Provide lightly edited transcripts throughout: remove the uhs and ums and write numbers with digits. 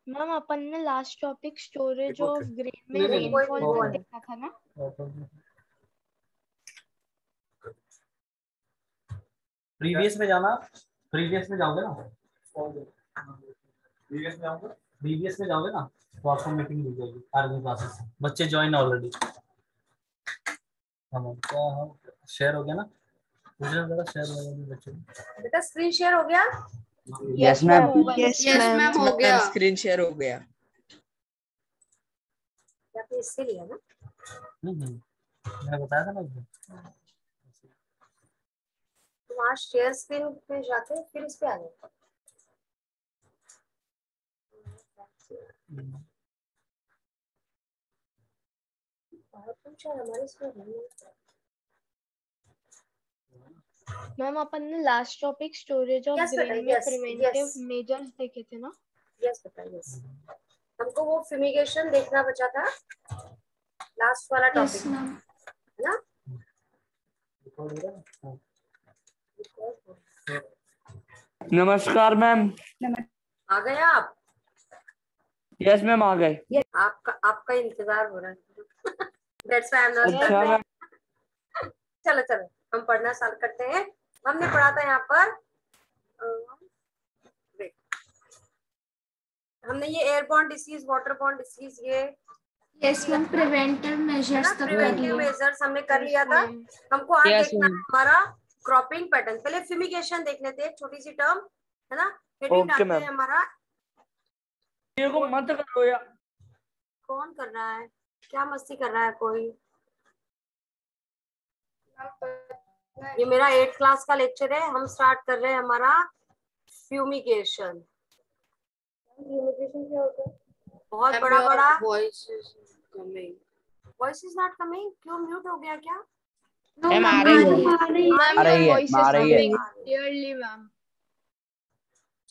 Ma'am अपन ने last topic storage of grain में नहीं, रेनफॉल वो का है। देखा था ना। प्रीवियस में जाना, प्रीवियस में जाओगे ना, प्रीवियस में जाओगे ना तो आपको मीटिंग मिल जाएगी आर्मी क्लासेस। बच्चे ज्वाइन ऑलरेडी। हम शेयर हो गया ना, मुझे जरा शेयर हो गया बच्चे। बेटा स्क्रीन शेयर हो गया? Yes ma'am. यस मैम हो गया। स्क्रीन शेयर हो गया। या फिर इससे लिया ना? मैंने बताया था ना उसमें। तो वहाँ शेयर स्क्रीन पे जाके फिर इस पे आ जाए। हमारे इसमें मैम अपन ने last topic storage of Yes, grain बेटा, में yes, प्रिवेंटिव yes. मेजर्स देखे थे ना। यस बेटा, यस। हमको वो फ्यूमिगेशन देखना बचा था, लास्ट वाला टॉपिक है ना। नमस्कार मैम। आ गए आप? यस मैम आ गए। आपका इंतजार हो रहा है। That's why I'm not अच्छा stuck. मैम। चलो चलो हम पढ़ना स्टार्ट करते हैं। हमने पढ़ा था यहाँ पर हमने ये एयरबॉर्न डिसीज, वाटरबॉर्न डिसीज, ये यस मैम प्रिवेंटिव मेजर्स तक कर प्रिवेंटिव लिए। मेजर्स हमने कर लिया था। हमको आज Yes, देखना है ma'am. हमारा क्रॉपिंग पैटर्न। पहले फ्यूमिगेशन देख लेते हैं, एक छोटी सी टर्म है ना। हेडिंग Okay, डालते हैं ma'am. हमारा। ये को मत करो यार। कौन कर रहा है? क्या मस्ती कर रहा है कोई? ये मेरा 8th क्लास का लेक्चर है। हम स्टार्ट कर रहे हैं हमारा फ्यूमिगेशन। फ्यूमिगेशन क्या होता है? बहुत बड़ा बड़ा voice is coming. Voice is not coming. क्यों म्यूट हो गया क्या? मैम आ रही है। मैम योर वॉइस आ इज रही है। Coming clearly ma'am.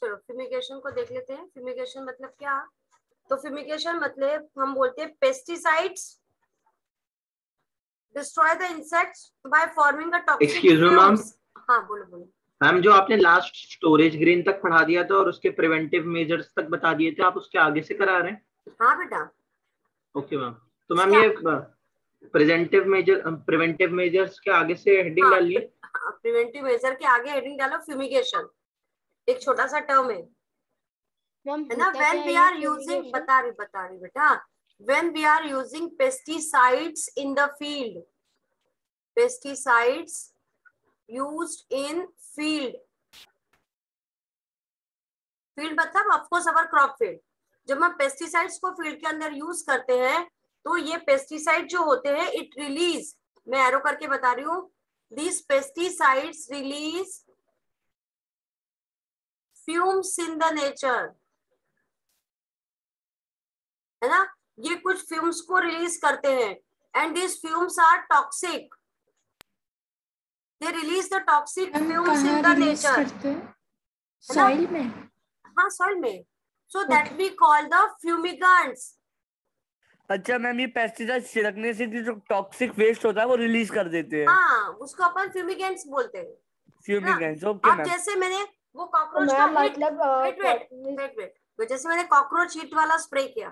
चलो फ्यूमिगेशन को देख लेते हैं। फ्यूमिगेशन मतलब क्या? तो फ्यूमिगेशन मतलब हम बोलते हैं pesticides destroy the insects by forming a toxic. Excuse me ma'am. हाँ बोलो बोलो। मैम जो आपने लास्ट स्टोरेज ग्रेन तक पढ़ा दिया था और उसके प्रिवेंटिव मेजर्स तक बता दिए थे, आप उसके आगे से करा रहे हैं? हाँ बेटा। Okay ma'am. तो मैम ये प्रिवेंटिव मेजर्स के आगे से हेडिंग डालिए। प्रिवेंटिव मेजर के आगे हेडिंग डालो फ्यूमिगेशन। एक छोटा सा टर्म है ना। व्हेन वी आर यूजिंग, बता रही बेटा, when we are using pesticides in the field, pesticides used in field, field मतलब of course our crop field. जब हम पेस्टिसाइड्स को फील्ड के अंदर यूज करते हैं तो ये पेस्टिसाइड जो होते हैं इट रिलीज, मैं एरो करके बता रही हूँ, this pesticides release fumes in the nature, है ना। ये कुछ फ्यूम्स को रिलीज करते हैं and this fumes are toxic. They release the toxic fumes in the nature. Soil में? हाँ सॉइल में। So that we call the fumigants. अच्छा मैम, ये पेस्टिसाइड छिड़कने से जो टॉक्सिक वेस्ट होता है वो रिलीज कर देते हैं। हाँ उसको अपन फ्यूमिगेंट्स बोलते हैं। Fumigants, okay ma'am. अब जैसे मैंने वो कॉकरोच का वेट जैसे मैंने कॉकरोच हिट वाला स्प्रे किया,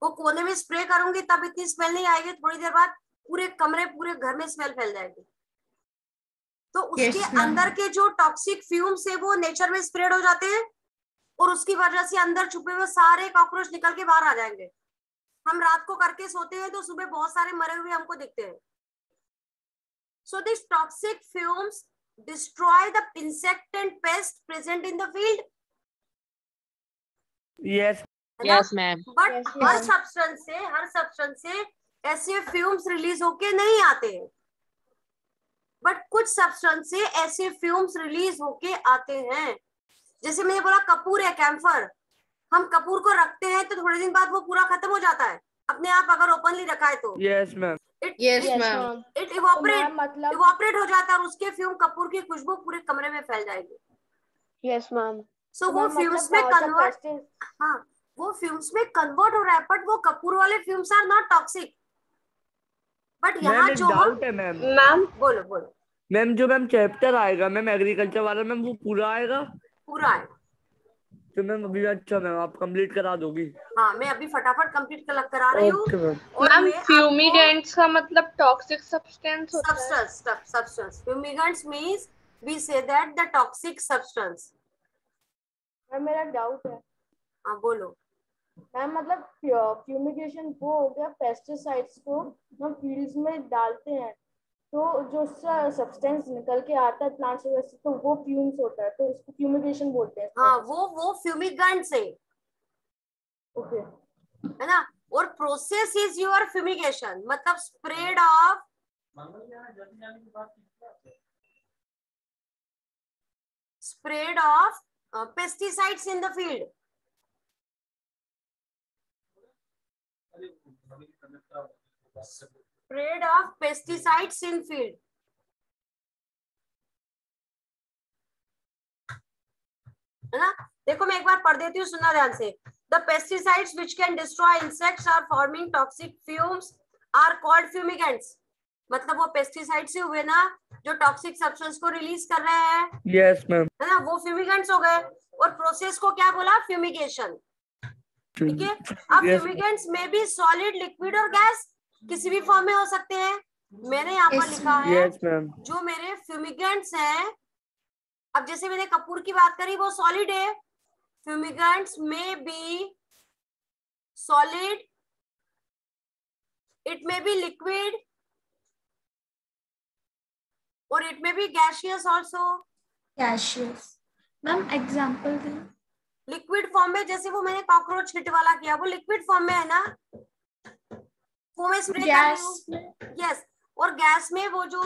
वो कोने में स्प्रे करूंगी तब इतनी स्मेल नहीं आएगी, थोड़ी देर बाद पूरे कमरे पूरे घर में स्मेल फैल जाएगी। तो उसके अंदर के जो टॉक्सिक फ्यूम्स है वो नेचर में स्प्रेड हो जाते हैं और उसकी वजह से अंदर छुपे हुए सारे कॉकरोच निकल के बाहर आ जाएंगे। हम रात को करके सोते हैं तो सुबह बहुत सारे मरे हुए हमको दिखते हैं। So this toxic fumes destroy the insect and paste present in the field. Yes ma'am. But her substance से ऐसे फ्यूम्स रिलीज होके नहीं आते हैं, बट कुछ सब्सटेंस से ऐसे फ्यूम्स रिलीज होके आते हैं। जैसे मैंने बोला कपूर है, कैम्फर, हम कपूर को रखते हैं तो थोड़े दिन बाद वो पूरा खत्म हो जाता है अपने आप, अगर ओपनली रखा है तो। Yes ma'am. इट इवोपरेट हो जाता है और उसके फ्यूम, कपूर की खुशबू पूरे कमरे में फैल जाएगी। Yes ma'am. सो वो फ्यूम्स में कन्वर्ट, हाँ वो फ्यूम्स में कन्वर्ट हो रहा है, बट वो कपूर वाले fumes are not toxic. But यहाँ जो डाउट है मैम। बोलो मैम, जो मैम चैप्टर आएगा मैम एग्रीकल्चर वाला, मैम वो पूरा आएगा? पूरा आएगा। तो मैम अभी अच्छा मैम आप कंप्लीट करा दोगी। हाँ मैं अभी फटाफट कंप्लीट करा रही हूँ। Okay ma'am. और मैम मैं आपको फ्यूमिगेंट्स का मतलब टॉक्सिक सब्सटेंस होता है। substance fumigants means we say that the toxic substance। Ma'am मेरा डाउट है। हाँ बोलो। मैम मतलब फ्यूमिगेशन वो हो गया, पेस्टिसाइड्स को हम फील्ड्स में डालते हैं तो जो सब्सटेंस निकल के आता है प्लांट से वैसे, तो वो फ्यूम्स होता है, तो इसको फ्यूमिगेशन बोलते हैं। हाँ वो फ्यूमिगेंट्स है। ओके है ना। और प्रोसेस इज योर फ्यूमिगेशन, मतलब spread of pesticides in the field. Spread of pesticides in field. है ना। देखो मैं एक बार पढ़ देती हूँ, सुनना ध्यान से। The pesticides which can destroy insects और forming toxic fumes are called fumigants. मतलब वो पेस्टिसाइड से हुए ना जो टॉक्सिक सब्सटेंस को रिलीज कर रहे हैं। Yes ma'am. है ना, वो फ्यूमिगेंट्स हो गए। और प्रोसेस को क्या बोला? फ्यूमिगेशन। ठीक है। अब फ्यूमिगेंट्स में भी सॉलिड, लिक्विड और गैस किसी भी फॉर्म में हो सकते हैं। मैंने यहाँ पर लिखा है जो मेरे फ्यूमिगेंट्स हैं। अब जैसे मैंने कपूर की बात करी वो सॉलिड है। Fumigants may be solid, it may be liquid और it may be gaseous also. Gaseous. Ma'am example दें। लिक्विड फॉर्म में जैसे वो मैंने कॉकरोच हिट वाला किया, वो लिक्विड फॉर्म में है ना, वो मैं स्प्रे कर रही हूँ। यस। और गैस में वो जो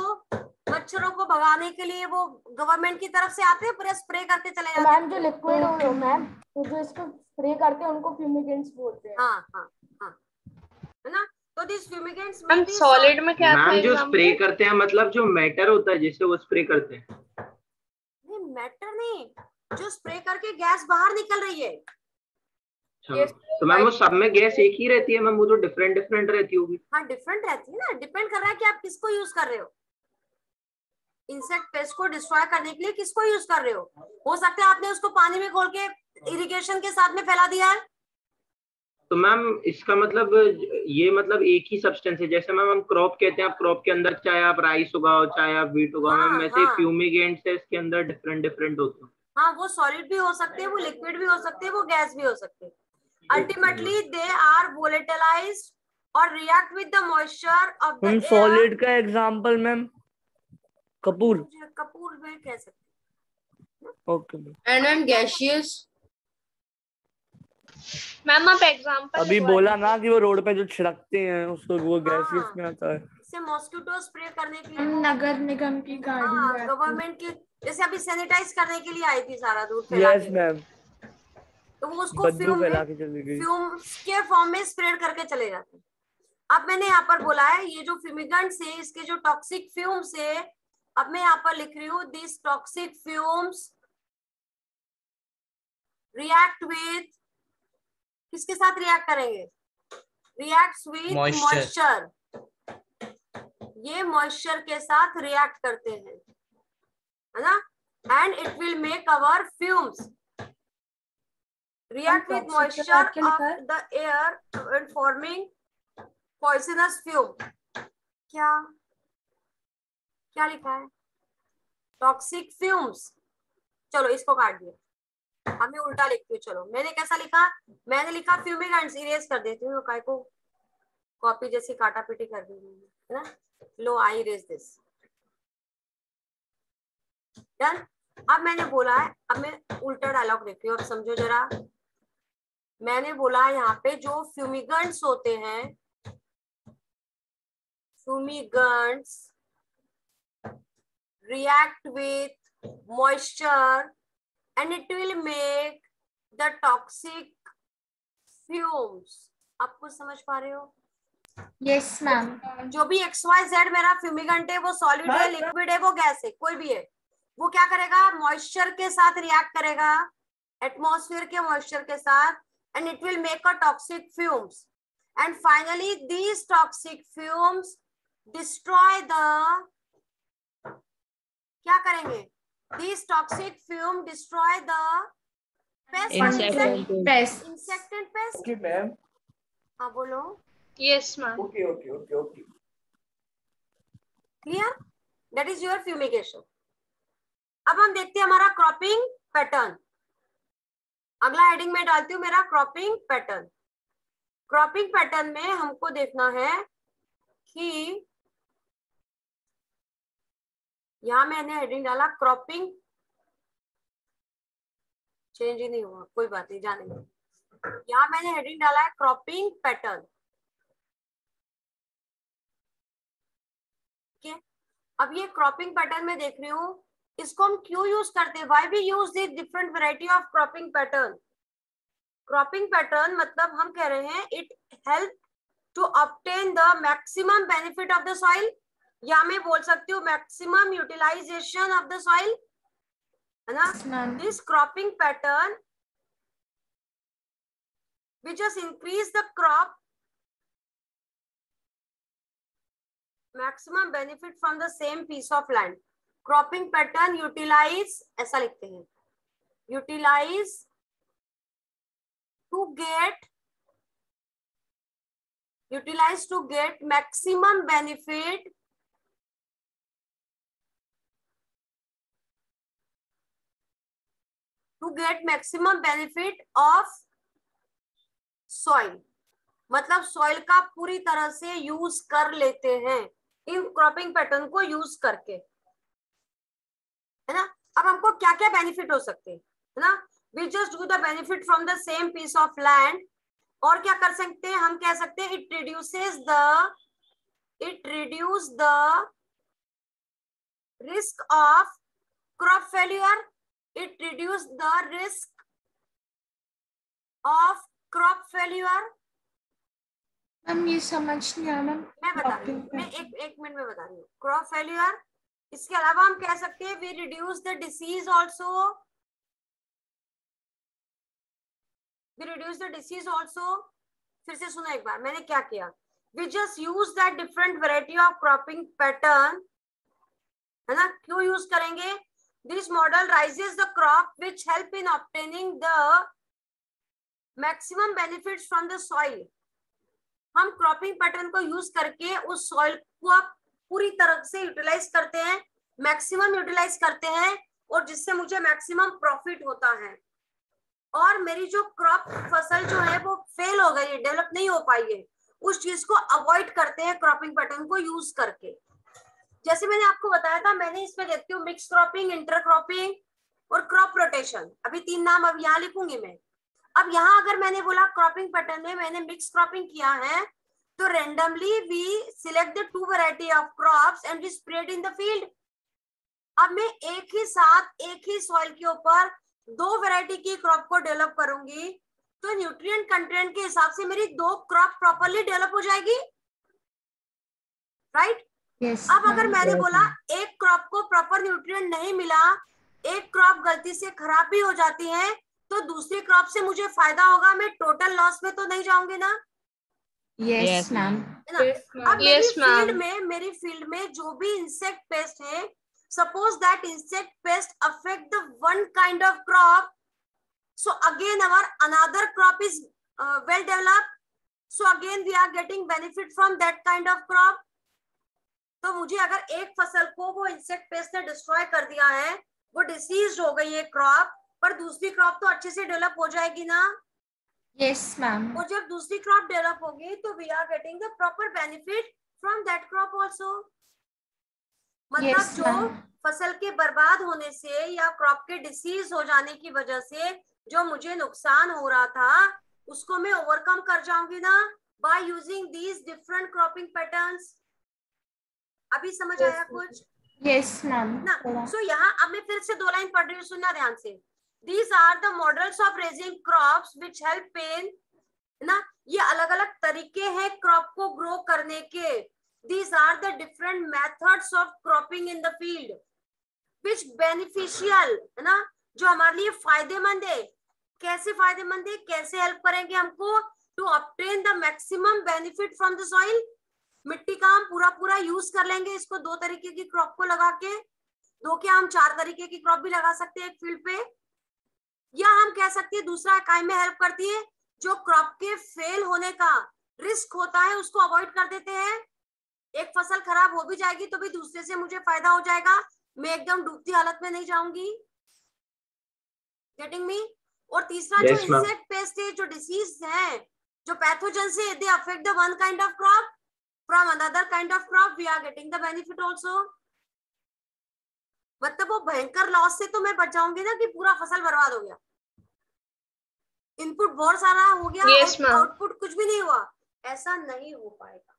मच्छरों को भगाने के लिए वो गवर्नमेंट की तरफ से आते हैं, पूरा स्प्रे करके चले जाते हैं। मैम जो लिक्विड हो मैम, तो जो इसको स्प्रे करते हैं उनको फ्यूमिगेंट्स बोलते हैं। हाँ हाँ हाँ, है ना। तो दिस फ्यूमिगेंट्स मैम सॉलिड में क्या था? मैम जो स्प्रे करते हैं मतलब जो मैटर होता है जिससे वो स्प्रे करते हैं। नहीं मैटर नहीं, जो स्प्रे करके गैस बाहर निकल रही है। तो मैम वो सब में गैस एक ही रहती है मैम? वो तो डिफरेंट डिफरेंट रहती होगी। हाँ डिफरेंट रहती है ना, डिपेंड कर रहा है कि आप किसको यूज कर रहे हो। इंसेक्ट पेस्ट को डिस्ट्रॉय करने के लिए किसको यूज कर रहे हो सकता है आपने उसको पानी में घोल के इरिगेशन के साथ में फैला दिया है। तो मैम इसका मतलब ये मतलब एक ही सब्सटेंस है। जैसे मैम हम क्रॉप कहते हैं, आप क्रॉप के अंदर चाहे आप राइस उगाओ चाहे आप व्हीट उगाओ, मैम वैसे फ्यूमिगेंट्स है इसके अंदर डिफरेंट डिफरेंट होते हैं। हाँ वो सॉलिड भी हो सकते हैं, वो लिक्विड भी हो सकते हैं, वो गैस भी हो सकते हैं। अल्टीमेटली दे आर वोलेटिलाइज्ड और react with the moisture of the air. Solid का एग्जांपल मैम कपूर में कह सकते हैं। Okay and gaseous. मैम आप एग्जांपल अभी बोला ना कि वो रोड पे जो छिड़कते हैं उसको वो गैसियस में आता है। इससे मॉस्किटो स्प्रे करने के लिए नगर निगम की गाड़ी, गवर्नमेंट की, जैसे अभी सैनिटाइज करने के लिए आई थी सारा दूध। Yes ma'am. तो वो उसको फ्यूम के फॉर्म में स्प्रेड करके चले जाते हैं। अब मैंने यहाँ पर बोला है ये जो फ्यूमिगेंट्स है इसके जो टॉक्सिक फ्यूम्स है, अब मैं यहाँ पर लिख रही हूँ this toxic fumes react with, किसके साथ रिएक्ट करेंगे? Reacts with moisture. ये मॉइस्चर के साथ रिएक्ट करते हैं, है ना। And it will make our fumes react with moisture of the air and forming poisonous fume. क्या क्या लिखा है? Toxic fumes. चलो इसको काट दिया, अब मैं उल्टा लिखती हूँ। चलो मैंने कैसा लिखा? मैंने लिखा फ्यूमिगेंट्स, इरेज कर देती हूँ, काय को कॉपी जैसी काटा पीटी कर दी है ना। लो आई इरेज दिस। डन। अब मैंने बोला है, अब मैं उल्टा डायलॉग लिखती हूँ, अब समझो जरा। मैंने बोला यहाँ पे जो फ्यूमिगेंट्स होते हैं, fumigants react with moisture and it will make the toxic fumes। आप कुछ समझ पा रहे हो? Yes ma'am. जो भी XYZ मेरा फ्यूमिगेंट है वो सॉलिड है, लिक्विड है, वो गैस है, कोई भी है, वो क्या करेगा? मॉइस्चर के साथ रिएक्ट करेगा, एटमॉस्फेयर के मॉइस्चर के साथ, and it will make a toxic fumes and finally these toxic fumes destroy the, क्या करेंगे? These toxic fumes destroy the Pest. Insect and paste. Okay ma'am. हाँ बोलो। Yes, ma'am. Okay okay okay okay. Clear? That is your fumigation. अब हम देखते हैं हमारा cropping pattern. अगला हेडिंग में डालती हूँ मेरा क्रॉपिंग पैटर्न। क्रॉपिंग पैटर्न में हमको देखना है कि यहां मैंने हेडिंग डाला क्रॉपिंग, चेंज ही नहीं हुआ, कोई बात नहीं, जाने दो। यहां मैंने हेडिंग डाला है क्रॉपिंग पैटर्न। ठीक है, अब ये क्रॉपिंग पैटर्न में देख रही हूँ, इसको हम क्यों यूज करते हैं? Why we use this different variety of cropping pattern? Cropping pattern मतलब हम कह रहे हैं it help to obtain the maximum benefit of the soil, या मैं बोल सकती हूँ maximum utilization of the soil, है ना? This cropping pattern which just increase the crop maximum benefit from the same piece of land. Cropping pattern utilize, ऐसा लिखते हैं, utilize to get maximum benefit of soil, मतलब soil का पूरी तरह से यूज कर लेते हैं इन क्रॉपिंग पैटर्न को यूज करके, है ना? अब हमको क्या क्या बेनिफिट हो सकते हैं, है ना? We just do the benefit from the same piece of land. और क्या कर सकते हैं? हम कह सकते हैं it reduce the risk of crop failure, it reduce the risk of crop failure. Ma'am ये समझ नहीं आया मैम। मैं बता रही हूँ, मैं एक मिनट में बता रही हूँ। क्रॉप फेल्यूर, इसके अलावा हम कह सकते हैं we reduce the disease also, फिर से सुनो एक बार, मैंने क्या किया? We just use that different variety of cropping pattern, है ना? क्यों यूज करेंगे? This model raises the crop which help in obtaining the maximum benefits from the soil. हम क्रॉपिंग पैटर्न को यूज करके उस सॉइल को पूरी तरह से यूटिलाइज करते हैं, मैक्सिमम यूटिलाइज करते हैं, और जिससे मुझे मैक्सिमम प्रॉफिट होता है, और मेरी जो क्रॉप फसल जो है वो फेल हो गई है, डेवलप नहीं हो पाई है, उस चीज को अवॉइड करते हैं क्रॉपिंग पैटर्न को यूज करके। जैसे मैंने आपको बताया था, मैंने इसमें देखती हूँ मिक्स क्रॉपिंग, इंटर क्रॉपिंग और क्रॉप रोटेशन। अभी 3 नाम अब यहाँ लिखूंगी मैं। अब यहाँ अगर मैंने बोला क्रॉपिंग पैटर्न में मैंने मिक्स क्रॉपिंग किया है, तो randomly we select the 2 variety of crops and we spread in the field. अब मैं एक ही साथ एक ही सॉइल के ऊपर 2 वैरायटी की क्रॉप को डेवलप करूंगी, तो न्यूट्रिएंट कंटेंट के हिसाब से मेरी 2 क्रॉप प्रॉपर्ली डेवलप हो जाएगी, राइट? अब अगर मैंने बोला एक क्रॉप को प्रॉपर न्यूट्रिएंट नहीं मिला, एक क्रॉप गलती से खराब भी हो जाती है, तो दूसरी क्रॉप से मुझे फायदा होगा, मैं टोटल लॉस में तो नहीं जाऊंगी ना? Yes ma'am. अब मेरी फील्ड में जो भी इंसेक्ट पेस्ट है, suppose that insect pest affect the one kind of crop, so again our another crop is well developed, so again we are getting benefit from that kind of crop. तो मुझे अगर एक फसल को वो insect pest ने destroy कर दिया है, वो डिसीज हो गई है क्रॉप, पर दूसरी क्रॉप तो अच्छे से डेवलप हो जाएगी ना? Yes ma'am. और जब दूसरी क्रॉप डेवलप होगी तो we are getting the proper benefit from that crop also. मतलब जो फसल के बर्बाद होने से या क्रॉप के डिसीज हो जाने की वजह से जो मुझे नुकसान हो रहा था, उसको मैं ओवरकम कर जाऊंगी ना, by using these different cropping patterns. अभी समझ आया कुछ? Yes ma'am. ना सो यहाँ अब मैं फिर से 2 लाइन पढ़ रही हूँ, सुनना ध्यान से। These are the models of raising crops which help in, ना ये अलग अलग तरीके हैं क्रॉप को ग्रो करने के। These are the different methods of cropping in the field which beneficial, है ना, जो हमारे लिए फायदेमंद है। कैसे फायदेमंद है, कैसे हेल्प करेंगे हमको? To obtain the maximum benefit from the soil. मिट्टी का हम पूरा यूज कर लेंगे इसको 2 तरीके की क्रॉप को लगा के, 2 क्या हम 4 तरीके की क्रॉप भी लगा सकते हैं एक फील्ड पे, या हम हम कह सकते हैं दूसरा काय में हेल्प करती है, जो क्रॉप के फेल होने का रिस्क होता है उसको अवॉइड कर देते हैं। एक फसल खराब हो भी जाएगी तो भी दूसरे से मुझे फायदा हो जाएगा, मैं एकदम डूबती हालत में नहीं जाऊंगी। Getting me? और तीसरा जो इंसेक्ट पेस्ट है, जो डिसीज है, जो पैथोजन से they affect the one kind of crop from another kind of crop, we are getting the benefit also. मतलब वो भयंकर लॉस से तो मैं बच जाऊंगी ना कि पूरा फसल बर्बाद हो गया, इनपुट बहुत सारा हो गया yes, और आउटपुट कुछ भी नहीं हुआ, ऐसा नहीं हो पाएगा,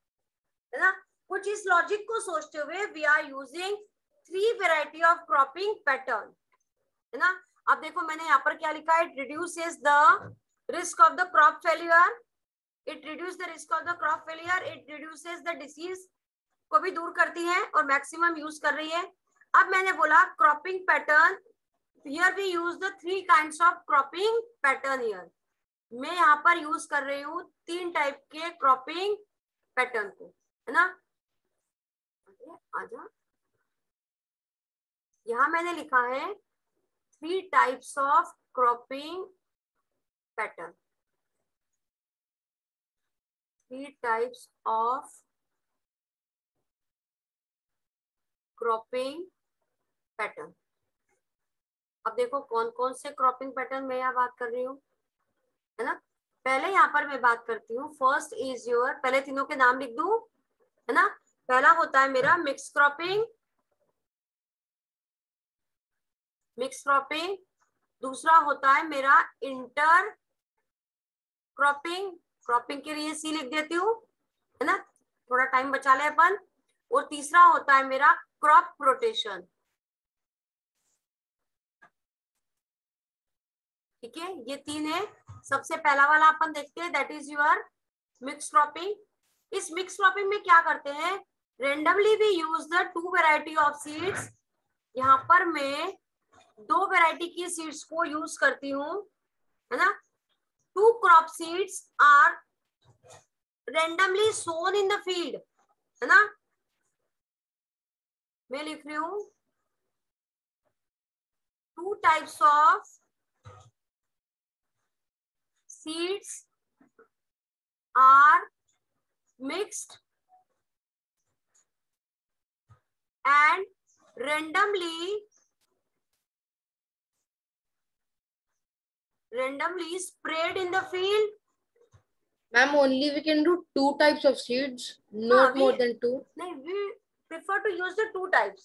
है ना। कुछ इस लॉजिक को सोचते हुए we are using 3 variety of cropping pattern, है ना। अब देखो मैंने यहाँ पर क्या लिखा है, it reduces the risk of the crop failure, it reduce the risk of the crop failure, it reduces the disease को भी दूर करती है और मैक्सिमम यूज कर रही है। अब मैंने बोला cropping pattern, here we use the 3 kinds of cropping pattern here, मैं यहाँ पर यूज कर रही हूँ 3 टाइप के क्रॉपिंग पैटर्न को, है ना। आजा, यहाँ मैंने लिखा है 3 types of cropping pattern, 3 types of cropping pattern. अब देखो कौन कौन से क्रॉपिंग पैटर्न मैं यहाँ बात कर रही हूँ, है ना। पहले यहाँ पर मैं बात करती हूँ, फर्स्ट इज योर, पहले तीनों के नाम लिख दूं, है ना। पहला होता है मेरा मिक्स क्रॉपिंग, मिक्स क्रॉपिंग। दूसरा होता है मेरा इंटर क्रॉपिंग, क्रॉपिंग के लिए सी लिख देती हूँ, है ना, थोड़ा टाइम बचा ले अपन। और तीसरा होता है मेरा क्रॉप रोटेशन, ठीक है, ये 3 है। सबसे पहला वाला अपन देखते हैं, that is your mix cropping. इस मिक्स क्रॉपिंग में क्या करते हैं, randomly we use the 2 variety of seeds. यहाँ पर मैं 2 वेराइटी की सीड्स को यूज करती हूँ, है ना। 2 crop seeds are randomly sown in the field, है ना। मैं लिख रही हूँ 2 types of seeds are mixed and randomly spread in the field. Ma'am, only we can do 2 types of seeds, not more than 2. No, we prefer to use the 2 types.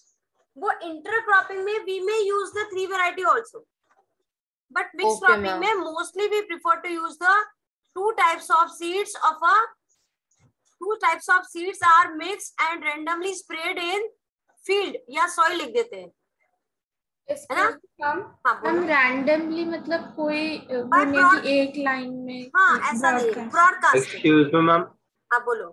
वो intercropping में we may use the 3 variety also. But mixed cropping में mostly we prefer to use the 2 types of seeds of a 2 types of seeds are mixed and randomly spread in field या soil लिख देते हैं, है ना। हम randomly मतलब कोई नहीं कि एक लाइन में, हाँ ऐसा नहीं, ब्रॉडकास्ट। एक्सक्यूज मी मैम, हाँ बोलो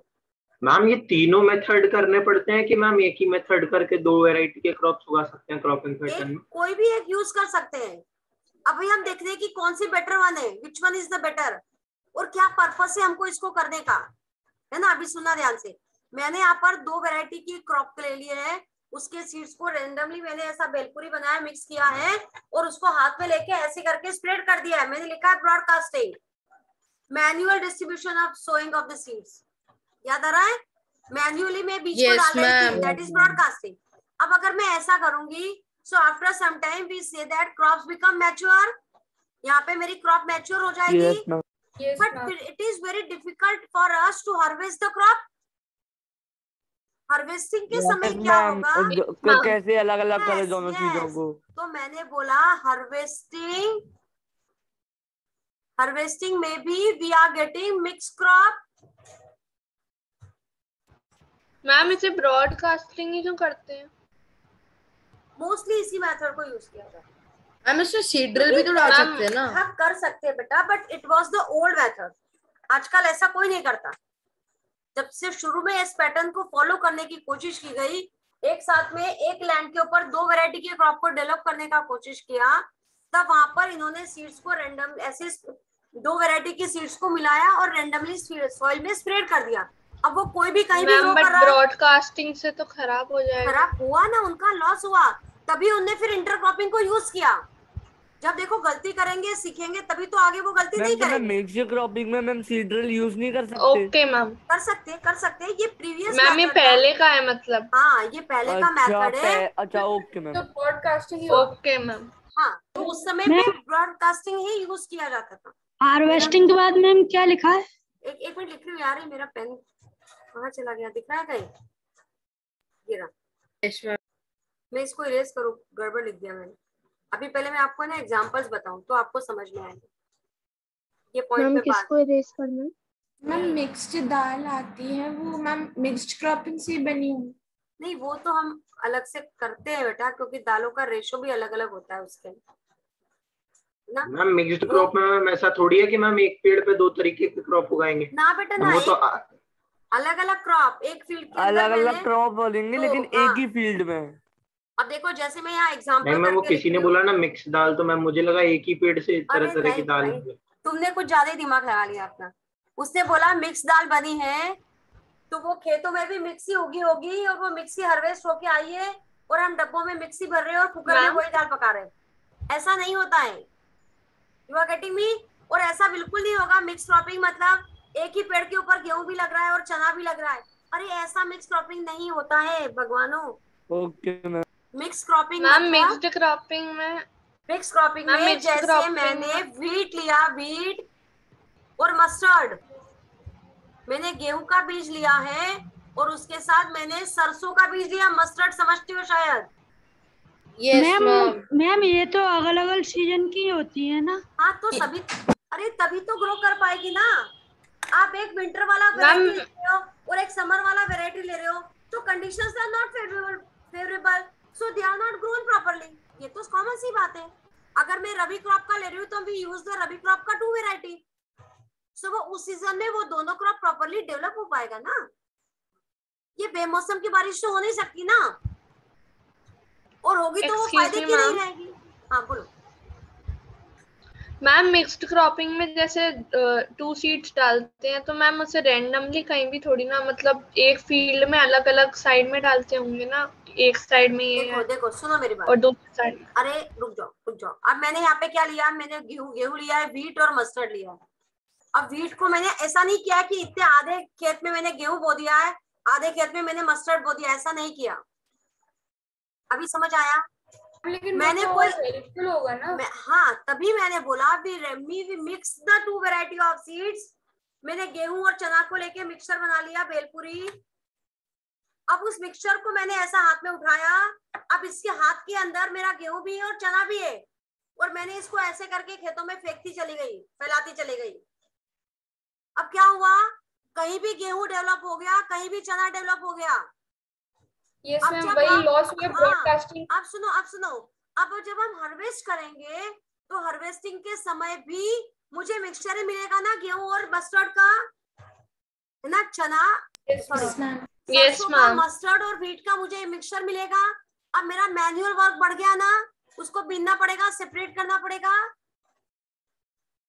मैम, ये तीनों मेथड करने पड़ते हैं कि मैम एक ही मेथड करके 2 वैरायटी के क्रॉप्स उगा सकते हैं क्रॉपिंग पैटर्न में? कोई भी एक यूज कर सकते हैं। अभी हम देख रहे हैं कि कौन सी बेटर वन है, which one is the better, और क्या पर्पस है हमको इसको करने का, है ना। अभी सुनना ध्यान से, मैंने यहाँ पर 2 वैरायटी की क्रॉप ले लिए है, उसके सीड्स को रेंडमली मैंने ऐसा बेलपुरी बनाया, मिक्स किया है और उसको हाथ में लेके ऐसे करके स्प्रेड कर दिया है। मैंने लिखा है broadcasting, manual distribution of sowing of the seeds. याद आ रहा है, मैन्युअली में बीच में डाल रही थी, दैट इज ब्रॉडकास्टिंग। अब अगर मैं ऐसा करूंगी, so after some time we say that crops become mature, यहाँ पे मेरी crop mature हो जाएगी, but it is very difficult for us to harvest the crop. Harvesting के समय क्या होगा, कैसे अलग अलग करें दोनों चीजों को, तो मैंने बोला हार्वेस्टिंग में भी we are getting mix crop. Ma'am इसे ब्रॉडकास्टिंग ही क्यों करते हैं, मोस्टली इसी मेथड को यूज किया जाता है। मैम इसमें सीड ड्रिल भी तो डाल सकते हैं ना। हाँ कर सकते हैं बेटा, but it was the old method, आजकल ऐसा कोई नहीं करता। जब से शुरू में इस पैटर्न को फॉलो करने की कोशिश की गई, एक साथ में एक लैंड के ऊपर 2 वैरायटी के क्रॉप को डेवलप करने का कोशिश किया, तब वहां पर इन्होंने सीड्स को रैंडम ऐसे 2 वैरायटी की सीड्स को मिलाया और रैंडमली सॉइल में स्प्रेड कर दिया। अब वो कोई भी कहीं भी ग्रो कर रहा है, ब्रॉडकास्टिंग से तो खराब हो जाएगा। खराब हुआ ना, उनका लॉस हुआ, तभी उन्होंने फिर इंटरक्रॉपिंग को यूज किया। जब देखो गलती करेंगे सीखेंगे तभी तो आगे वो गलती नहीं मैम करेंगे। मिक्स्ड क्रॉपिंग में मैम सीडरल यूज नहीं कर सकते? Okay ma'am. कर सकते हैं। ये प्रीवियस मैम ये पहले का है मतलब। हाँ ये पहले का मेथड है। अच्छा ओके मैम। तो ब्रॉडकास्टिंग ओके मैम। हाँ तो उस समय पे ब्रॉडकास्टिंग ही यूज किया जाता था। हार्वेस्टिंग के बाद मैम क्या लिखा है? एक मिनट लिख रही हूँ यार, ये मेरा पेन कहाँ चला गया, दिख रहा है कहीं? ये रहा। Yes ma'am. मैं इसको इरेज करूँ, गड़बड़ लिख दिया मैंने। अभी पहले मैं आपको ना एग्जांपल्स बताऊं तो आपको समझ में आएगा। ये पॉइंट मैम पे बात किसको इरेज करना है? मैम मिक्स्ड दाल आती है वो मैम मिक्स्ड क्रॉपिंग से बनी हुई। नहीं, वो तो हम अलग से करते हैं बेटा, क्योंकि दालों का रेशो भी अलग अलग होता है उसके ना। मैम मिक्स्ड क्रॉप में मैम ऐसा थोड़ी है कि मैम एक पेड़ पे दो तरीके के क्रॉप उगाएंगे ना बेटा ना, वो तो अलग अलग क्रॉप एक फील्ड के अलग अंदर अलग क्रॉप बोलेंगे लेकिन एक ही फील्ड में। अब देखो जैसे मैं यहाँ नहीं एग्जांपल मैम, वो किसी ने बोला ना मिक्स दाल, तो मैम मुझे लगा एक ही पेड़ से तरह तरह की दाल। तुमने कुछ ज्यादा ही दिमाग लगा लिया अपना। उसने बोला मिक्स दाल बनी है तो वो खेतों में भी मिक्सी उगी होगी और वो मिक्सी हार्वेस्ट होके आई है और हम डब्बों में मिक्सी भर रहे हैं और कुकर में वही दाल पका रहे हैं। ऐसा नहीं होता है। You are getting me? और ऐसा बिल्कुल नहीं होगा। मिक्स क्रॉपिंग मतलब एक ही पेड़ के ऊपर गेहूं भी लग रहा है और चना भी लग रहा है। अरे ऐसा मिक्स क्रॉपिंग नहीं होता है भगवानों। Okay ma'am. Mix cropping ma'am mixed cropping में जैसे मैंने व्हीट लिया, व्हीट और मस्टर्ड, मैंने गेहूं का बीज लिया है और उसके साथ मैंने सरसों का बीज लिया। मस्टर्ड समझती हो शायद? मैम ये तो अलग अलग सीजन की होती है ना? हाँ तो सभी, अरे तभी तो ग्रो कर पाएगी ना। आप एक विंटर वाला वैरायटी ले रहे हो और एक समर वाला वैरायटी ले रहे हो तो conditions are not favourable, so they are not grown properly. ये तो कॉमन सी बात है। अगर मैं रबी क्रॉप का ले रही हूँ तो we use the rabi crop का 2 वैरायटी, सो वो उस सीजन में वो दोनों क्रॉप प्रॉपर्ली डेवलप हो पाएगा ना। ये बेमौसम की बारिश तो हो नहीं सकती ना, और होगी तो वो फायदे की नहीं रहेगी। हाँ बोलो मैम। मिक्स्ड क्रॉपिंग में जैसे 2 सीड्स डालते हैं तो मैम उसे रैंडमली कहीं भी थोड़ी ना, मतलब एक फील्ड में अलग अलग साइड में डालते होंगे ना, एक साइड में ये देखो सुनो मेरी बात और दूसरी साइड। अरे रुक जाओ। अब मैंने यहाँ पे क्या लिया, मैंने गेहूं लिया है, व्हीट और मस्टर्ड लिया है। अब व्हीट को मैंने ऐसा नहीं किया कि इतने आधे खेत में मैंने गेहूं बो दिया है, आधे खेत में मैंने मस्टर्ड बो दिया, ऐसा नहीं किया। अभी समझ आया? लेकिन मैंने तो कोई हेल्पफुल होगा ना। हाँ तभी मैंने बोला we mix the 2 variety of seeds. मैंने गेहूं और चना को लेके मिक्सचर बना लिया, भेलपुरी। अब उस मिक्सचर को मैंने ऐसा हाथ में उठाया, अब इसके हाथ के अंदर मेरा गेहूं भी है और चना भी है, और मैंने इसको ऐसे करके खेतों में फेंकती चली गई, फैलाती चली गई। अब क्या हुआ, कहीं भी गेहूं डेवलप हो गया, कहीं भी चना डेवलप हो गया। यस मैम, वही लॉस हुआ ब्रॉडकास्टिंग। अब सुनो, अब जब हम हार्वेस्ट करेंगे तो हार्वेस्टिंग के समय भी मुझे मिक्सचर ही मिलेगा ना, गेहूं और मस्टर्ड का, है ना, चना सरसों का, मस्टर्ड और व्हीट का मुझे मिक्सचर मिलेगा। अब मेरा मैन्युअल वर्क बढ़ गया ना, उसको बीनना पड़ेगा, सेपरेट करना पड़ेगा।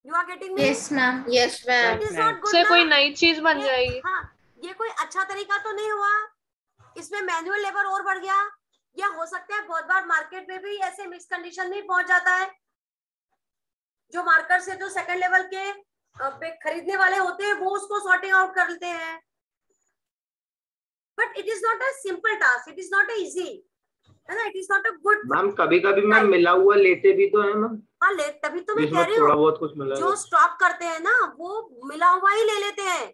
You are getting me? Yes ma'am. Yes ma'am. से कोई नई चीज बन जाएगी। हाँ, ये कोई अच्छा तरीका तो नहीं हुआ, इसमें मैनुअल लेबर और बढ़ गया। या हो सकता है बहुत बार मार्केट में भी ऐसे मिक्स कंडीशन में पहुंच जाता है, जो मार्केट से जो सेकंड लेवल के खरीदने वाले होते हैं वो उसको सॉर्टिंग आउट कर लेते हैं। But it is not a simple task, it is not easy, है ना, it is not a good. Ma'am कभी कभी मैम मिला हुआ लेते भी तो है मैम। हाँ तभी तो मैं कह रही हूँ, थोड़ा बहुत कुछ मिला, जो स्टॉक करते हैं ना वो मिला हुआ ही ले लेते हैं,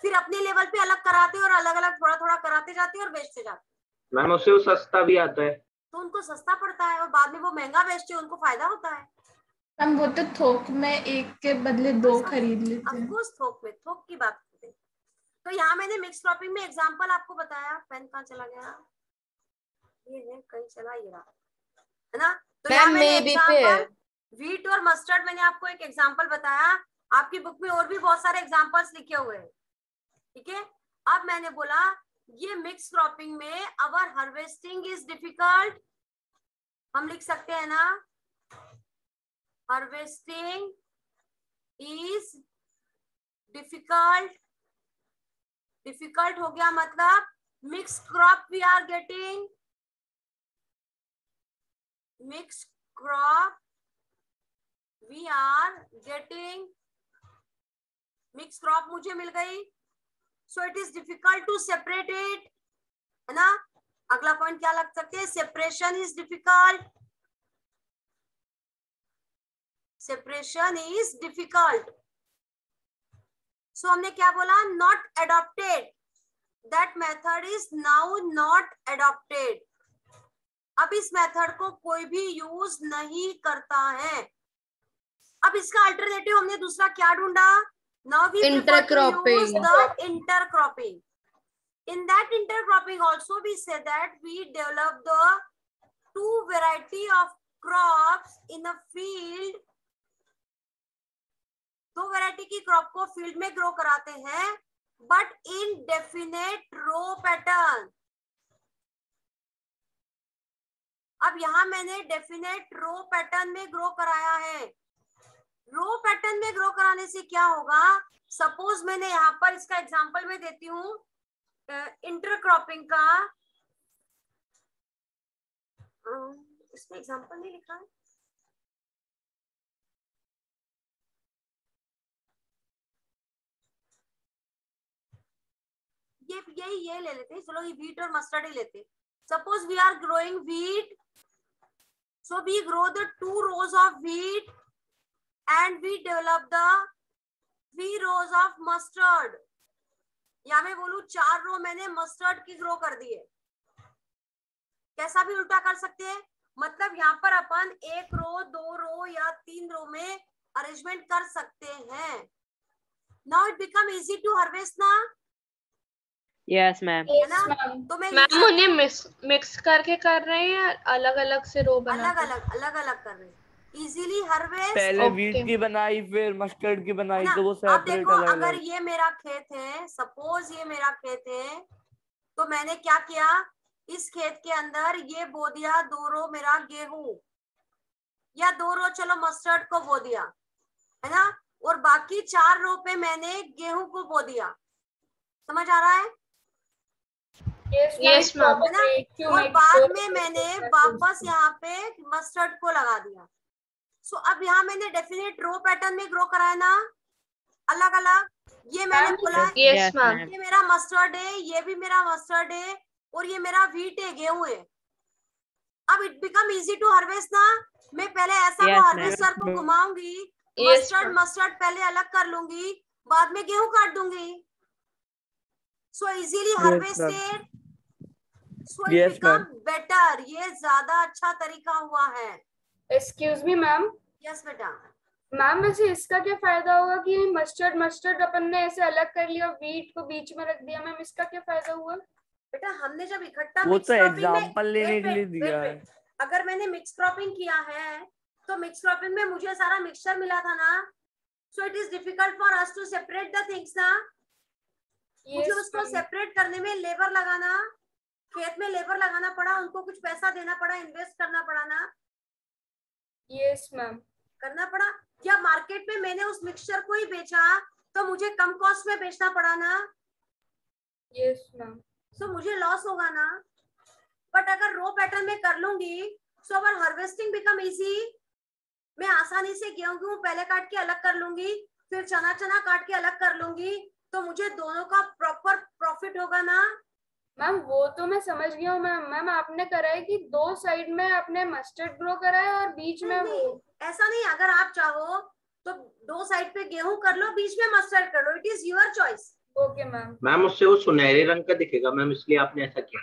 फिर अपने लेवल पे अलग कराते और अलग अलग थोड़ा थोड़ा कराते जाते और बेचते जाते। मैम उससे वो सस्ता भी आता है, तो उनको सस्ता पड़ता है और बाद में वो महंगा बेचते हैं, उनको फायदा होता है। हम वो तो थोक में एक के बदले 2 खरीद लेते हैं। थोक की बात करते हैं। तो यहाँ मैंने मिक्स क्रॉपिंग में एग्जांपल आपको बताया। पेन कहाँ चला गया? ये है, कहीं चला, ये रहा, है ना। तो यहाँ मैंने एग्जांपल व्हीट और मस्टर्ड मैंने आपको एक एग्जांपल बताया। आपकी बुक में और भी बहुत सारे एग्जांपल्स लिखे हुए हैं, ठीक है। अब मैंने बोला ये मिक्स क्रॉपिंग में अवर हार्वेस्टिंग इज डिफिकल्ट, हम लिख सकते हैं ना, हार्वेस्टिंग इज डिफिकल्ट। डिफिकल्ट हो गया मतलब mix crop we are getting, mix crop we are getting mix crop मुझे मिल गई, so it is difficult to separate it, है ना। अगला पॉइंट क्या लग सकते हैं, separation is difficult, separation is difficult. So हमने क्या बोला, not adopted, that method is now not adopted. अब इस मेथड को कोई भी यूज नहीं करता है। अब इसका अल्टरनेटिव हमने दूसरा क्या ढूंढा, now we Intercropping. Intercropping. In that intercropping also we say that we develop the two variety of crops in a field, दो वैरायटी की क्रॉप को फील्ड में ग्रो कराते हैं, but in definite row pattern. अब यहां मैंने डेफिनेट रो पैटर्न में ग्रो कराया है। रो पैटर्न में ग्रो कराने से क्या होगा, सपोज मैंने यहाँ पर इसका एग्जांपल मैं देती हूँ इंटरक्रॉपिंग का, इसमें एग्जांपल नहीं लिखा है, ये ले लेते हैं, चलो ये व्हीट और मस्टर्ड ही लेते हैं। Suppose we are growing wheat, so we grow the 2 rows of wheat and we develop the 3 rows of mustard, या मैं बोलूं 4 रो मैंने मस्टर्ड की ग्रो कर दी है। कैसा भी उल्टा कर सकते हैं, मतलब यहाँ पर अपन 1 रो 2 रो या 3 रो में अरेंजमेंट कर सकते हैं। Now it become easy to harvest ना। Yes ma'am. है ना, तो मैं मैम उन्हें मिक्स करके कर रहे हैं या अलग अलग से रो बना अलग अलग कर रहे हैं, इजीली हार्वेस्ट। पहले व्हीट की बनाई फिर मस्टर्ड की बनाई, तो वो अब सेपरेट देखो अलग अगर अलग। ये मेरा खेत है, सपोज ये मेरा खेत है, तो मैंने क्या किया, इस खेत के अंदर ये बो दिया 2 रो मेरा गेहूं, या 2 रो चलो मस्टर्ड को बो दिया, है ना, और बाकी 4 रो पे मैंने गेहूं को बो दिया। समझ आ रहा है? Yes ma'am. है ना, और बाद में मैंने वापस यहाँ पे मस्टर्ड को लगा दिया। सो अब यहाँ मैंने डेफिनेट रो पैटर्न में ग्रो कराया ना, अलग अलग। ये मैंने बोला यस मैम। ये मेरा मस्टर्ड है, ये भी मेरा मस्टर्ड है, और ये मेरा व्हीट है, गेहूं है। अब it become easy to harvest ना। मैं पहले ऐसा वो हार्वेस्टर को घुमाऊंगी, मस्टर्ड पहले अलग कर लूंगी, बाद में गेहूं काट दूंगी। So easily harvested, so it become better. ये ज्यादा अच्छा तरीका हुआ है। Excuse me ma'am. यस बेटा। मैम वैसे इसका क्या फायदा होगा कि मस्टर्ड अपन ने ऐसे अलग कर लिया, व्हीट को बीच में रख दिया, मैम इसका क्या फायदा हुआ? बेटा हमने जब इकट्ठा वो तो एग्जांपल लेने के लिए दिया है। अगर मैंने मिक्स क्रॉपिंग किया है तो मिक्स क्रॉपिंग में मुझे सारा मिक्सचर मिला था ना, so it is difficult for us to separate the things ना। मुझे उसको सेपरेट करने में लेबर लगाना, खेत में लेबर लगाना पड़ा, उनको कुछ पैसा देना पड़ा, इन्वेस्ट करना पड़ा ना। Yes ma'am. करना पड़ा। या मार्केट में मैंने उस मिक्सचर को ही बेचा तो मुझे कम कॉस्ट में बेचना पड़ा ना। Yes ma'am. सो मुझे लॉस होगा ना। बट अगर रो पैटर्न में कर लूंगी, सो अवर हार्वेस्टिंग बिकम इजी। मैं आसानी से गेहूं पहले काट के अलग कर लूंगी, फिर चना काट के अलग कर लूंगी, तो मुझे दोनों का प्रॉपर प्रॉफिट होगा ना। मैम वो तो मैं समझ गया हूँ मैम। मैम आपने करा है कि 2 साइड में आपने मस्टर्ड ग्रो करा है और बीच में ऐसा नहीं, अगर आप चाहो तो 2 साइड पे गेहूं कर लो, बीच में मस्टर्ड कर लो, it is your choice. Okay ma'am. Ma'am उससे वो सुनहरे रंग का दिखेगा मैम, इसलिए आपने ऐसा किया।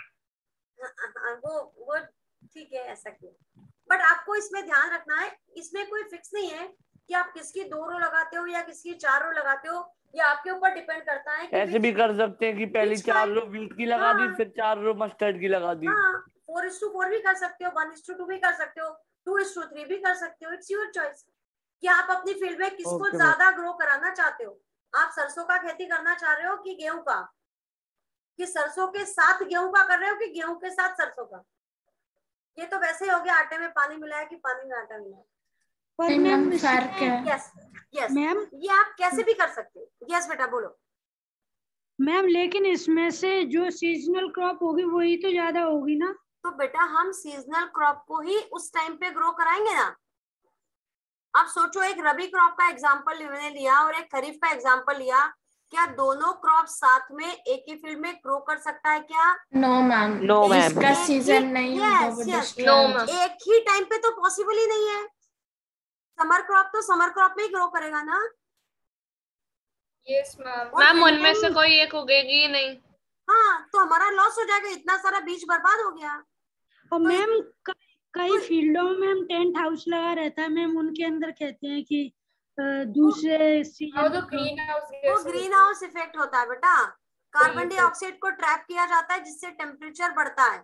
वो ठीक है, ऐसा किया। बट आपको इसमें ध्यान रखना है, इसमें कोई फिक्स नहीं है कि आप किसकी 2 रो लगाते हो या किसकी 4 रो लगाते हो, ये आपके ऊपर डिपेंड करता है कि ऐसे भी कर सकते हैं कि पहले 4 रो व्हीट की लगा दी, फिर 4 रो मस्टर्ड की लगा दी। 4:4 भी कर सकते हो, 1:2 भी कर सकते हो, 2:3 भी कर सकते हो। इट्स योर चॉइस कि आप अपनी फील्ड में किसको ज्यादा ग्रो कराना चाहते हो। आप सरसों का खेती करना चाह रहे हो कि गेहूं का, कि सरसों के साथ गेहूं का कर रहे हो कि गेहूं के साथ सरसों का। ये तो वैसे ही हो गया, आटे में पानी मिलाया कि पानी में आटा मिलाया। यस यस मैम, ये आप कैसे भी कर सकते हो। यस बेटा बोलो। मैम लेकिन इसमें से जो सीजनल क्रॉप होगी वही तो ज्यादा होगी ना। तो बेटा हम सीजनल क्रॉप को ही उस टाइम पे ग्रो कराएंगे ना। आप सोचो, एक रबी क्रॉप का एग्जांपल मैंने लिया और एक खरीफ का एग्जांपल लिया, क्या दोनों क्रॉप साथ में एक ही फील्ड में ग्रो कर सकता है क्या? No ma'am, No, ma'am. इसका सीजन नहीं होगा, वो डिस्ट्रॉय एक ही टाइम पे तो पॉसिबल ही नहीं है। समर क्रॉप तो समर क्रॉप में ही ग्रो करेगा ना। Yes ma'am. मैम उनमें से कोई एक उगेगी ही नहीं। हाँ, तो हमारा लॉस हो जाएगा, इतना सारा बीज बर्बाद हो गया। और मैम कई फील्डों में हम टेंट हाउस लगा रहता है मैम, उनके अंदर कहते हैं कि दूसरे सीजन तो ग्रीन हाउस वो ग्रीन हाउस इफेक्ट होता है बेटा। कार्बन डाइऑक्साइड को ट्रैप किया जाता है जिससे टेम्परेचर बढ़ता है,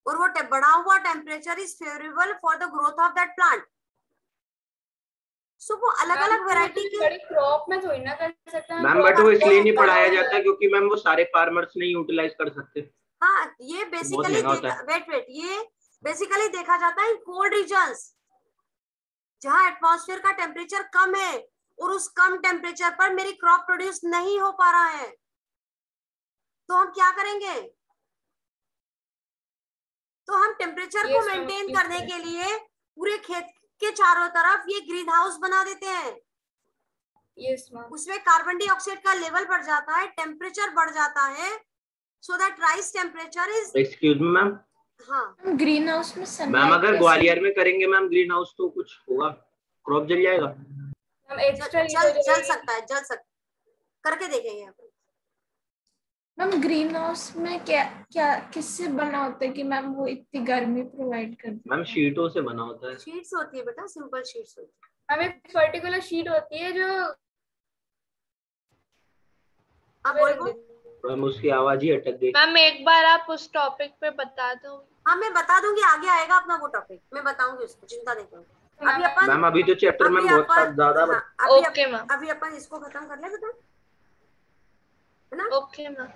और वो बढ़ा हुआ temperature is favourable for the growth of that plant. So वो अलग अलग वैरायटी के बड़ी क्रॉप में थोड़ी ना कर सकते हैं मैम, बट वो इसलिए नहीं पढ़ाया जाता क्योंकि मैम वो सारे फार्मर्स नहीं यूटिलाइज कर सकते। हाँ, ये बेसिकली वेट ये बेसिकली देखा जाता है कोल्ड रीजन्स जहाँ एटमॉस्फेयर का टेम्परेचर कम है और उस कम टेम्परेचर पर मेरी क्रॉप प्रोड्यूस नहीं हो पा रहा है, तो हम क्या करेंगे? तो हम टेम्परेचर को मेंटेन करने के लिए पूरे खेत के चारों तरफ ये ग्रीन हाउस बना देते हैं। Yes ma'am. उसमें कार्बन डाइऑक्साइड का लेवल बढ़ जाता है, टेम्परेचर बढ़ जाता है, so that rice temperature is. Excuse me ma'am. हाँ, ग्रीन हाउस में मैम अगर ग्वालियर में करेंगे मैम ग्रीन हाउस तो कुछ होगा, क्रॉप जल जाएगा? जल सकता है, करके देखेंगे। मैम ग्रीन हाउस में क्या किससे बना होता है कि मैम वो इतनी गर्मी प्रोवाइड करती है? मैम शीटों से बना होता है। शीट्स होती है बेटा, सिंपल शीट्स होती है। मैम एक पर्टिकुलर शीट होती है जो आप बोलो। मैम उसकी आवाज ही अटक गई। मैम एक बार आप उस टॉपिक पे बता दो। हाँ, मैं बता दूंगी, आगे आएगा अपना वो टॉपिक, मैं बताऊंगी उसको, चिंता नहीं करो। अभी अपन मैम अभी तो चैप्टर में बहुत ज्यादा। ओके मैम, अभी अपन इसको खत्म कर ले बेटा, है ना? Okay ma'am.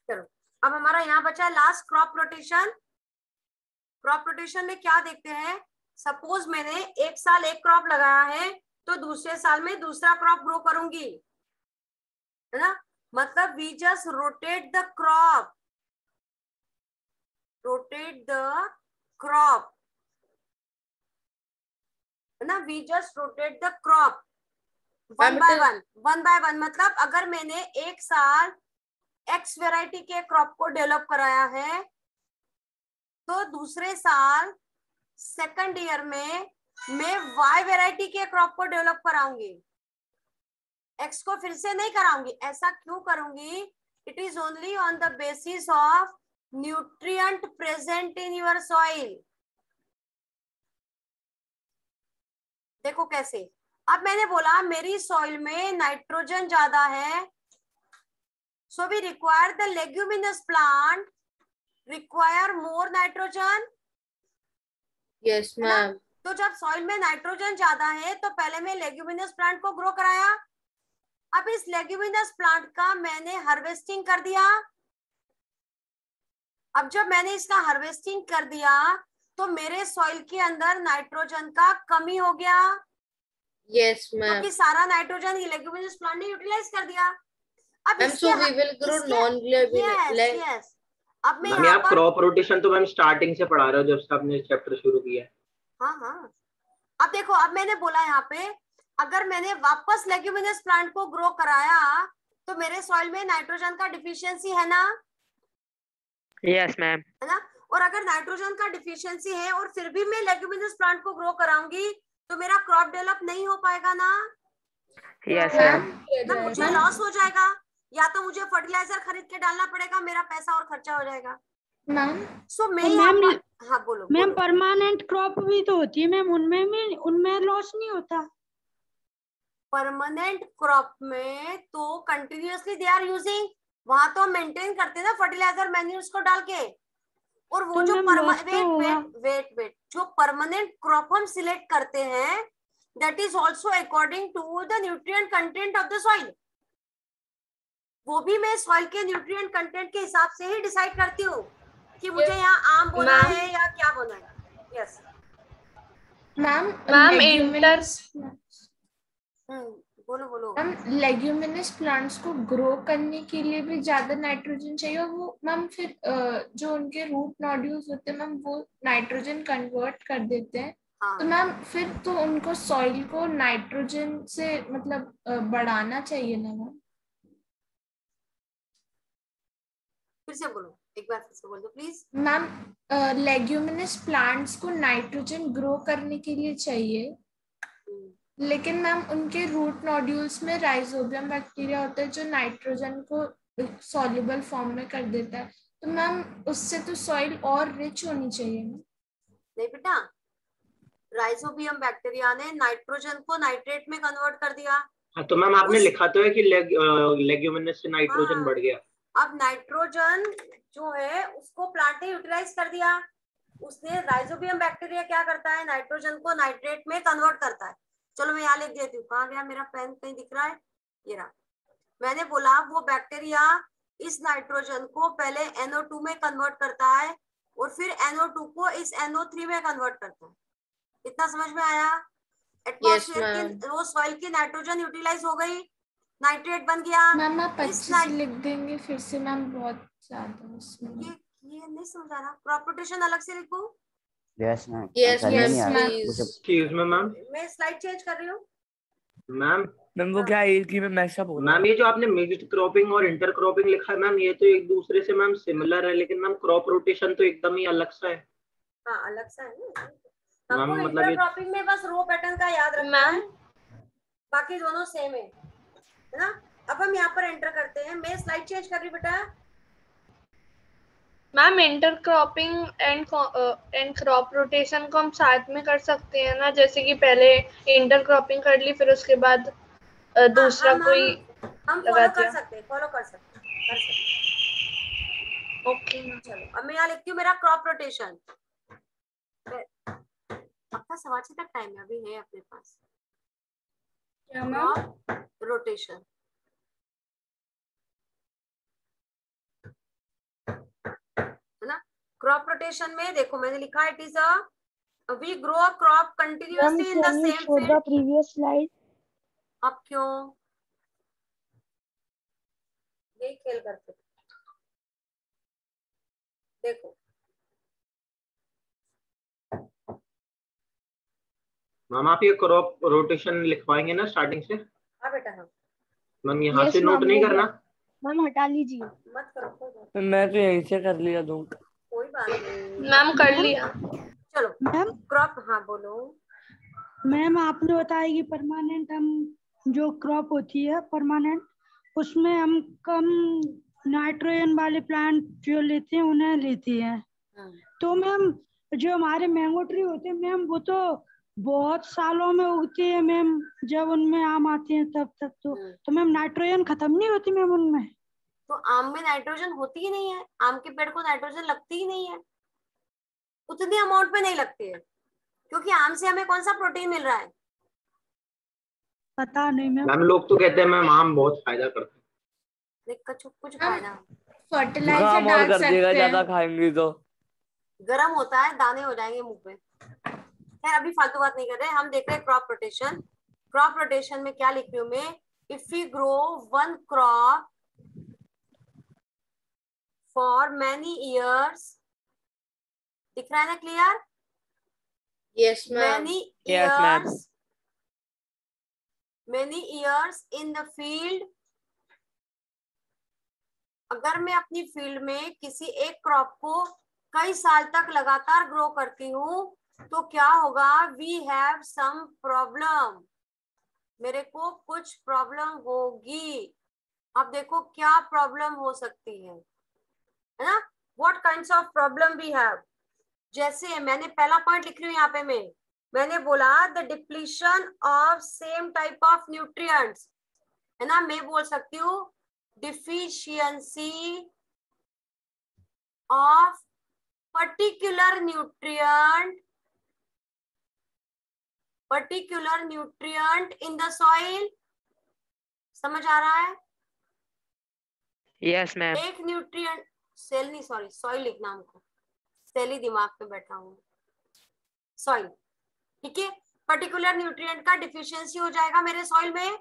चलो, अब हमारा यहाँ बचा last crop rotation. Crop rotation में क्या देखते हैं? सपोज मैंने एक साल एक क्रॉप लगाया है तो दूसरे साल में दूसरा क्रॉप ग्रो करूंगी, है ना? मतलब we just rotate the crop, है ना? We just rotate the crop one by one. मतलब अगर मैंने एक साल एक्स वेराइटी के क्रॉप को डेवलप कराया है तो दूसरे साल सेकंड ईयर में मैं वाई वेराइटी के क्रॉप को डेवलप कराऊंगी, एक्स को फिर से नहीं कराऊंगी। ऐसा क्यों करूंगी? It is only on the basis of nutrient present in your soil. देखो कैसे, अब मैंने बोला मेरी सॉइल में नाइट्रोजन ज्यादा है, so we require the leguminous plant require more nitrogen. Yes ma'am. तो जब सॉइल में नाइट्रोजन ज्यादा है तो पहले मैं लेग्यूमिनस प्लांट को ग्रो कराया, अब इस लेग्यूमिनस प्लांट का मैंने हार्वेस्टिंग कर दिया। अब जब मैंने इसका हार्वेस्टिंग कर दिया तो मेरे सॉइल के अंदर नाइट्रोजन का कमी हो गया। Yes ma'am. क्योंकि सारा नाइट्रोजन लेग्यूमिनस प्लांट ने यूटिलाइज कर दिया। अब ma'am so we will grow non globular. Yes, अब मैं मैम आप क्रॉप रोटेशन तो मैम स्टार्टिंग से पढ़ा रहे हो जब से आपने चैप्टर शुरू किया है। हाँ, अब देखो, अब मैंने बोला यहाँ पे अगर मैंने वापस लेग्यूमिनस प्लांट को ग्रो कराया तो मेरे सॉइल में नाइट्रोजन का डिफिशियंसी है ना? Yes ma'am. है ना? और अगर नाइट्रोजन का डिफिशियंसी है और फिर भी मैं लेग्यूमिनस प्लांट को ग्रो कराऊंगी तो मेरा क्रॉप डेवलप नहीं हो पाएगा ना? Yes ma'am. ना मुझे लॉस हो जाएगा, या तो मुझे फर्टिलाइजर खरीद के डालना पड़ेगा, मेरा पैसा और खर्चा हो जाएगा। मैम सो मैं हाँ बोलो मैम परमानेंट क्रॉप भी तो होती है मैम, उनमें लॉस नहीं होता? परमानेंट क्रॉप में तो कंटिन्यूअसली दे आर यूजिंग, वहां तो मेंटेन करते हैं ना फर्टिलाइजर मैन्यूर्स को डाल के। और वो जो वेट जो परमानेंट क्रॉप हम सिलेक्ट करते हैं that is also according to the nutrient content of the soil. वो भी मैं सॉइल के न्यूट्रिएंट कंटेंट के हिसाब से ही डिसाइड करती हूँ कि मुझे यहाँ आम बोना है या क्या बोना है। Yes ma'am. बोलो। मैम लेग्यूमिनस प्लांट्स को ग्रो करने के लिए भी ज्यादा नाइट्रोजन चाहिए, और वो मैम फिर जो उनके रूट नोड्यूल्स होते हैं मैम वो नाइट्रोजन कन्वर्ट कर देते हैं हाँ तो मैम फिर तो उनको सॉइल को नाइट्रोजन से मतलब बढ़ाना चाहिए ना मैम। फिर से बोलो, एक बार फिर से बोल दो प्लीज। मैम लेग्यूमिनस प्लांट्स को नाइट्रोजन ग्रो करने के लिए चाहिए, लेकिन मैम उनके रूट नोड्यूल्स में राइजोबियम बैक्टीरिया होता है जो नाइट्रोजन को सॉल्युबल फॉर्म में कर देता है। तो मैम उससे तो सॉइल और रिच होनी चाहिए ना। नहीं बेटा, राइजोबियम बैक्टीरिया ने नाइट्रोजन को नाइट्रेट में कन्वर्ट कर दिया। हाँ, तो मैम आपने लिखा तो है कि लेग्यूमिनस से नाइट्रोजन बढ़ गया। अब नाइट्रोजन जो है उसको प्लांट ने यूटिलाइज कर दिया। उसने राइजोबियम बैक्टीरिया क्या करता है, नाइट्रोजन को नाइट्रेट में कन्वर्ट करता है। चलो मैं यहाँ लिख देती हूँ, कहाँ गया मेरा पेन, कहीं दिख रहा है, ये रहा। मैंने बोला वो बैक्टीरिया इस नाइट्रोजन को पहले NO2 में कन्वर्ट करता है और फिर NO2 को इस NO3 में कन्वर्ट करता है। इतना समझ में आया? एटमॉस्फेयर की वो सॉइल की नाइट्रोजन यूटिलाइज हो गई, नाइट्रेट बन गया। मैम आप अच्छे से लिख देंगे फिर से मैम, बहुत ज्यादा उसमें ये नहीं समझ आ रहा। क्रॉप रोटेशन अलग से लिखूं? Yes ma'am. Yes ma'am excuse me ma'am, मैं स्लाइड चेंज कर रही हूँ। मैम वो क्या है कि मैं मैशअप हो रहा है। मैम ये जो आपने मिक्स्ड क्रॉपिंग और इंटर क्रॉपिंग लिखा है मैम, ये तो एक दूसरे से मैम सिमिलर है, लेकिन मैम क्रॉप रोटेशन तो एकदम ही अलग सा है। हाँ अलग सा है ना, मैम हमको मतलब इंटर क्रॉपिंग में बस रो पैटर्न का याद रखना है, बाकी दोनों सेम है ना। अब हम यहाँ पर एंटर करते हैं। मैं स्लाइड चेंज कर रही बेटा। Ma'am intercropping and crop rotation को हम साथ में कर सकते हैं ना, जैसे कि पहले इंटरक्रॉपिंग कर ली फिर उसके बाद दूसरा कोई हम फॉलो कर सकते हैं, ओके। चलो अब मैं यहाँ लिखती हूँ मेरा क्रॉप रोटेशन। आपका 7:15 तक टाइम अभी है अपने पास। क्रॉप रोटेशन है ना। क्रॉप रोटेशन में देखो मैंने लिखा it is a we grow a crop continuously in the same field. Previous slide. अब क्यों ये खेल करते, देखो मैम आप ये क्रॉप रोटेशन लिखवाएंगे ना स्टार्टिंग से? हाँ बेटा हाँ। मैम यहाँ से नोट नहीं करना? मैम हटा लीजिए। मत करो, मैं तो यहीं से कर लिया दूँ। कोई बात नहीं मैम कर लिया। चलो मैम क्रॉप, हाँ बोलो। मैम आपने बताया कि परमानेंट हम जो क्रॉप होती है परमानेंट, उसमें हम कम नाइट्रोजन वाले प्लांट जो लेते हैं उन्हें लेते हैं। तो मैम जो हमारे मैंगो ट्री होते हैं मैम वो तो बहुत सालों में उगते हैं मैम, जब उनमें आम आते हैं तब तक तो मैम नाइट्रोजन खत्म नहीं होती मैम उनमें? तो आम में नाइट्रोजन होती ही नहीं है, आम के पेड़ को नाइट्रोजन लगती ही नहीं है, उतनी अमाउंट में नहीं लगती है, क्योंकि आम से हमें कौन सा प्रोटीन मिल रहा है? पता नहीं मैम। मैम लोग तो कहते हैं मैम आम बहुत फायदा करता है। कुछ फायदा, फर्टिलाइजर डाल सकते हैं। ज्यादा खाएंगे तो गर्म होता है, दाने हो जाएंगे मुंह पे। खैर अभी फालतू बात नहीं कर रहे, हम देख रहे हैं क्रॉप रोटेशन। क्रॉप रोटेशन में क्या लिख रही हूँ मैं, if we grow one crop for many years, दिख रहा है ना clear? Yes ma'am. many years in the field, अगर मैं अपनी फील्ड में किसी एक क्रॉप को कई साल तक लगातार ग्रो करती हूँ तो क्या होगा, वी हैव सम प्रॉब्लम, मेरे को कुछ प्रॉब्लम होगी। अब देखो क्या प्रॉब्लम हो सकती है ना, what kinds of problem we have. जैसे मैंने पहला पॉइंट लिख रही हूँ यहाँ पे मैंने बोला the depletion of same type of nutrients, है ना। मैं बोल सकती हूँ deficiency of particular nutrient in the soil. समझ आ रहा है? Yes ma'am. एक न्यूट्रिएंट, सेल नहीं सॉरी सॉइल लिखना हमको, सेल ही दिमाग पे बैठा हूँ, सॉइल, ठीक है। पर्टिकुलर न्यूट्रिएंट का डिफिशियंसी हो जाएगा मेरे सॉइल में।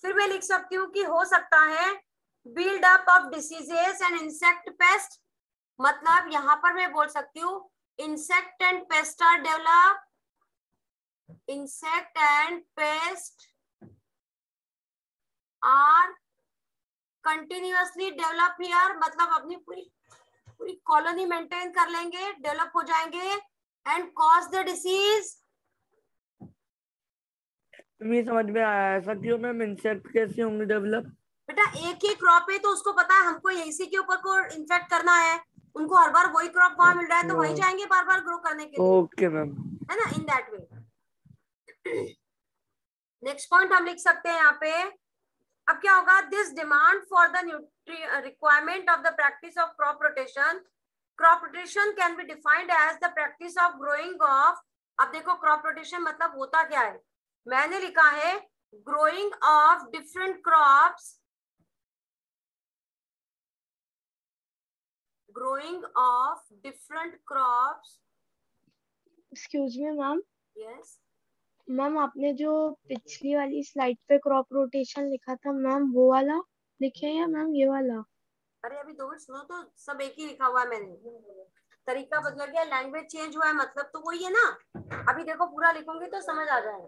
फिर मैं लिख सकती हूँ कि हो सकता है build up of diseases and insect pest, मतलब यहाँ पर मैं बोल सकती हूँ insect and pest are develop, insect and pest are continuously develop here, मतलब अपनी पूरी कॉलोनी मेंटेन कर लेंगे, डेवलप हो जाएंगे and cause the disease. मुझे समझ में आया, ऐसा क्यों मैम? इंसेक्ट कैसे होंगे डेवलप? बेटा एक ही क्रॉप है तो उसको पता है हमको इसी के ऊपर को इन्फेक्ट करना है, उनको हर बार वही क्रॉप वहां मिल रहा है तो वही जाएंगे बार बार ग्रो करने के लिए। ओके मैम, है ना, in that way. Next point हम लिख सकते हैं यहाँ पे। अब क्या होगा, this demand for the requirement of the practice of crop rotation. Crop rotation can be defined as the practice of growing of. अब देखो क्रॉप रोटेशन मतलब होता क्या है, मैंने लिखा है growing of different crops, growing of different crops. Excuse me ma'am. Yes ma'am आपने जो पिछली वाली स्लाइड पे क्रॉप रोटेशन लिखा था मैम, वो वाला लिखे या मैम ये वाला? अरे अभी 2 मिनट सुनो तो, सब एक ही लिखा हुआ है मैंने, तरीका बदल गया, लैंग्वेज चेंज हुआ है, मतलब तो वही है ना। अभी देखो पूरा लिखूंगी तो समझ आ जाएगा।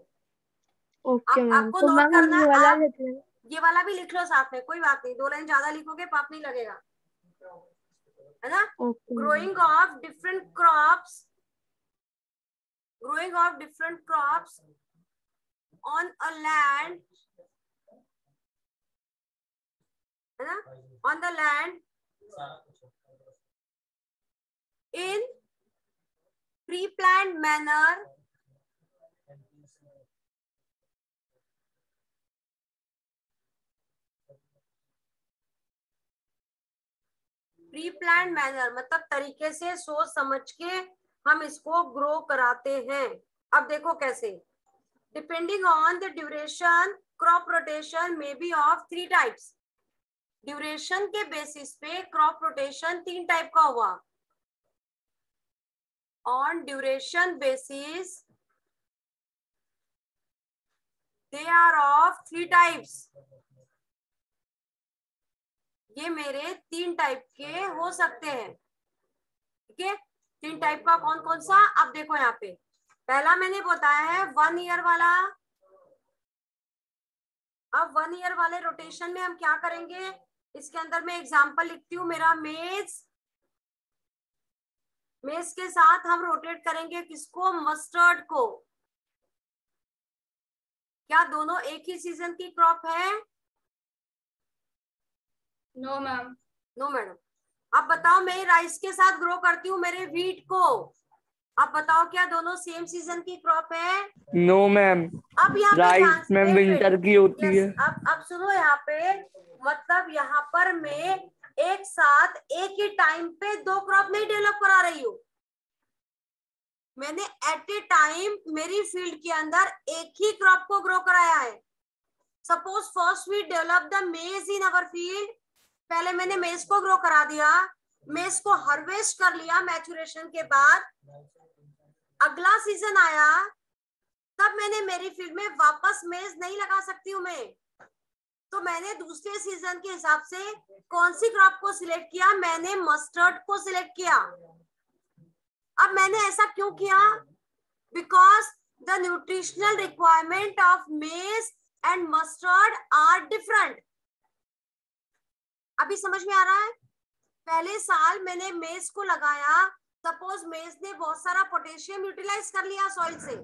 ओके मैम, आपको तो नोट मैम करना ये है, वाला आप लिख लें। ये वाला भी लिख लो साथ में, कोई बात नहीं, 2 लाइन ज्यादा लिखोगे पाप नहीं लगेगा, है ना। Okay growing of different crops, growing of different crops on a land, है ना, on the land in pre-planned manner, pre-planned manner मतलब तरीके से सोच समझ के हम इसको ग्रो कराते हैं। अब देखो कैसे, depending on the duration crop rotation may be of 3 types. Duration के बेसिस पे क्रॉप रोटेशन 3 टाइप का हुआ। On duration basis they are of 3 types. ये मेरे 3 टाइप के हो सकते हैं, ठीक है। 3 टाइप का कौन कौन सा, अब देखो यहाँ पे पहला मैंने बताया है 1 ईयर वाला। अब 1 ईयर वाले रोटेशन में हम क्या करेंगे, इसके अंदर मैं एग्जांपल लिखती हूँ, मेरा मेज के साथ हम रोटेट करेंगे किसको, मस्टर्ड को। क्या दोनों एक ही सीजन की क्रॉप है? No ma'am. No madam. अब बताओ मैं राइस के साथ ग्रो करती हूँ मेरे व्हीट को, अब बताओ क्या दोनों सेम सीजन की क्रॉप है? No ma'am. अब यहाँ पे राइस मैम विंटर की होती है। अब सुनो यहाँ पे, मतलब यहाँ पर मैं एक साथ एक ही टाइम पे 2 क्रॉप नहीं डेवलप करा रही हूँ, मैंने एट ए टाइम मेरी फील्ड के अंदर एक ही क्रॉप को ग्रो कराया है। Suppose first we develop the maize in our field, पहले मैंने मेज को ग्रो करा दिया, मेज को हार्वेस्ट कर लिया मैच्योरेशन के बाद, अगला सीजन आया तब मैंने मेरी फील्ड में वापस मेज नहीं लगा सकती हूँ मैं, तो मैंने दूसरे सीजन के हिसाब से कौन सी क्रॉप को सिलेक्ट किया, मैंने मस्टर्ड को सिलेक्ट किया। अब मैंने ऐसा क्यों किया, because the nutritional requirement of maize and mustard are different. अभी समझ में आ रहा है? पहले साल मैंने मेज को लगाया, सपोज मेज ने बहुत सारा पोटेशियम यूटिलाइज कर लिया सॉइल से,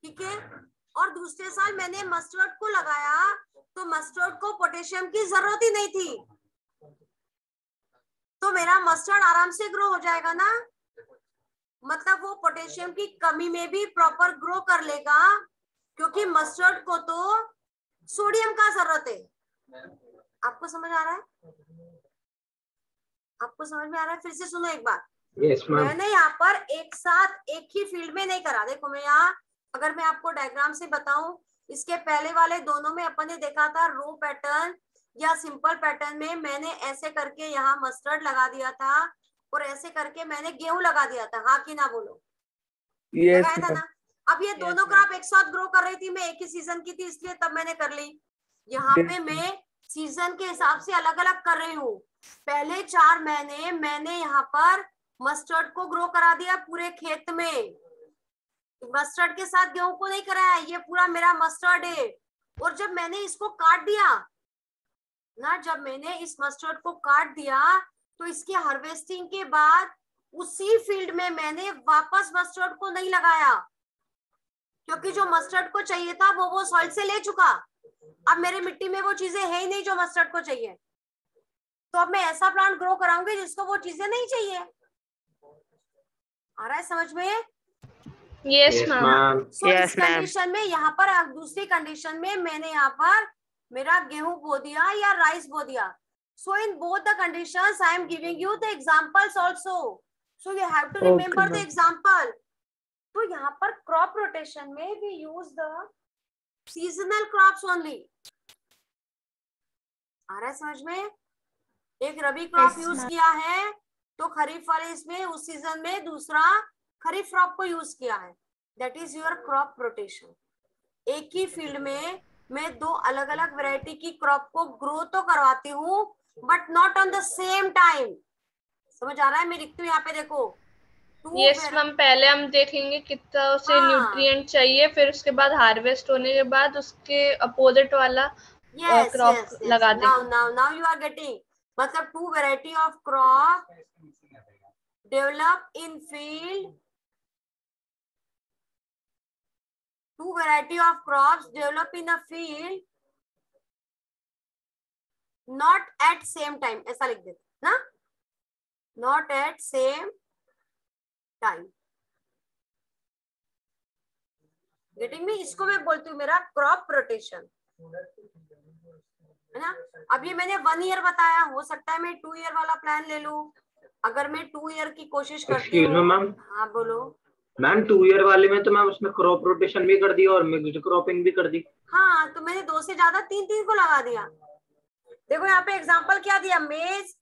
ठीक है, और दूसरे साल मैंने मस्टर्ड को लगाया तो मस्टर्ड को पोटेशियम की जरूरत ही नहीं थी, तो मेरा मस्टर्ड आराम से ग्रो हो जाएगा ना, मतलब वो पोटेशियम की कमी में भी प्रॉपर ग्रो कर लेगा, क्योंकि मस्टर्ड को तो सोडियम का जरूरत है। आपको समझ आ रहा है? आपको समझ में आ रहा है? फिर से सुनो एक बार। yes, मैंने यहाँ पर एक साथ एक ही फील्ड में नहीं करा। देखो मैं यहाँ, अगर मैं आपको डायग्राम से बताऊं, इसके पहले वाले दोनों में अपन ने देखा था रो पैटर्न या सिंपल पैटर्न में मैंने ऐसे करके यहाँ मस्टर्ड लगा दिया था और ऐसे करके मैंने गेहूं लगा दिया था, हाँ कि ना बोलो? लगाया था ना। अब ये दोनों क्रॉप एक साथ ग्रो कर रही थी, मैं एक ही सीजन की थी इसलिए तब मैंने कर ली। यहाँ पे मैं सीजन के हिसाब से अलग अलग कर रही हूँ। पहले 4 महीने मैंने यहाँ पर मस्टर्ड को ग्रो करा दिया पूरे खेत में, मस्टर्ड के साथ गेहूं को नहीं कराया, ये पूरा मेरा मस्टर्ड है। और जब मैंने इसको काट दिया ना, जब मैंने इस मस्टर्ड को काट दिया तो इसकी हार्वेस्टिंग के बाद उसी फील्ड में मैंने वापस मस्टर्ड को नहीं लगाया, क्योंकि जो मस्टर्ड को चाहिए था वो सॉइल से ले चुका। अब मेरे मिट्टी में वो चीजें है ही नहीं जो मस्टर्ड को चाहिए, तो अब मैं ऐसा प्लांट ग्रो कराऊंगी जिसको वो चीजें नहीं चाहिए। आ रहा है समझ में? Yes ma'am. इस कंडीशन में यहाँ पर दूसरी कंडीशन में मैंने यहाँ पर मेरा गेहूं बो दिया या राइस बो दिया। So in both the conditions I am giving you the examples also, so you have to remember the example. तो यहाँ पर क्रॉप रोटेशन में we use the seasonal crops only. आ रहा है समझ में? एक रबी क्रॉप यूज किया है तो खरीफ वाले इसमें उस सीजन में दूसरा खरीफ क्रॉप को यूज किया है, that is your crop rotation. एक ही फील्ड में मैं दो अलग अलग वैरायटी की क्रॉप को ग्रो तो करवाती हूँ, but not on the same time. समझ आ रहा है? मैं लिखती हूँ यहाँ पे, देखो। यस मैम, पहले हम देखेंगे कितना उसे न्यूट्रिएंट चाहिए, फिर उसके बाद हार्वेस्ट होने के बाद उसके अपोजिट वाला क्रॉप लगा देंगे। नाउ यू आर गेटिंग, मतलब two variety of crop develop in field, two variety of crops develop in a field not at same time, ऐसा लिख देते ना, not at same time। Getting में? इसको मैं बोलती हूँ मेरा क्रॉप रोटेशन, है ना। अब ये मैंने 1 ईयर बताया, हो सकता है मैं 2 ईयर वाला प्लान ले लूं। अगर मैं 2 ईयर की कोशिश करती हूँ। हाँ बोलो मैम। 2 ईयर वाले में तो मैम उसमें क्रॉप रोटेशन भी कर दी और मिक्स्ड क्रॉपिंग भी कर दी। हाँ, तो मैंने 2 से ज्यादा 3 को लगा दिया। देखो यहाँ पे एग्जांपल क्या दिया, मेज,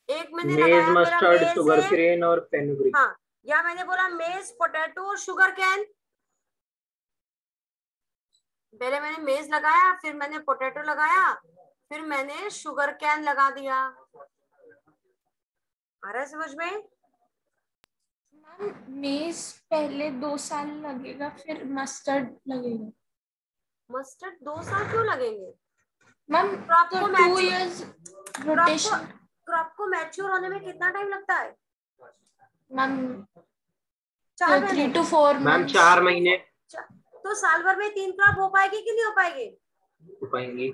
एक मैंने मेज, मस्टर्ड, शुगर केन और फेनुग्रीक। हाँ, या मैंने बोला मेज, पोटैटो और शुगर कैन। पहले मैंने मेज लगाया, फिर मैंने पोटैटो लगाया, फिर मैंने शुगर कैन लगा दिया। आ रहा है समझ में? मेज पहले 2 साल लगेगा, फिर मस्टर्ड लगेगा। मस्टर्ड 2 साल क्यों लगेंगे मैम? क्रॉप तो को 2 इयर्स रोटेशन। क्रॉप को मैच्योर होने में कितना टाइम लगता है मैम? 3 to 4 मैम 4 महीने। तो साल भर में 3 क्रॉप हो पाएगी कि नहीं हो पाएगी? हो पाएंगी।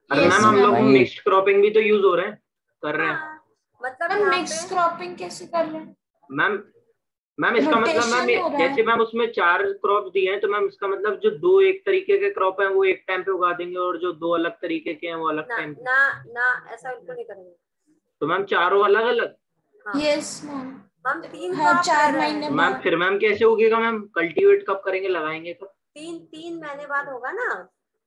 अरे मैम हम लोग मिक्स्ड क्रॉपिंग भी तो यूज हो रहे हैं, कर रहे हैं। मतलब मिक्स क्रॉपिंग कैसे कर रहे हैं मैम? इसका मतलब मैम जैसे मैम उसमें 4 क्रॉप दिए हैं, तो मैम इसका मतलब जो 2 एक तरीके के क्रॉप हैं वो एक टाइम पे उगा देंगे और जो 2 अलग तरीके के हैं वो अलग टाइम पे। ना ऐसा बिल्कुल नहीं करेंगे। तो मैम चारों अलग अलग? Yes ma'am. हम 3 4 महीने मैम फिर मैम कैसे उगेगा मैम? कल्टीवेट कब करेंगे, लगाएंगे कब? 3 महीने बाद होगा ना।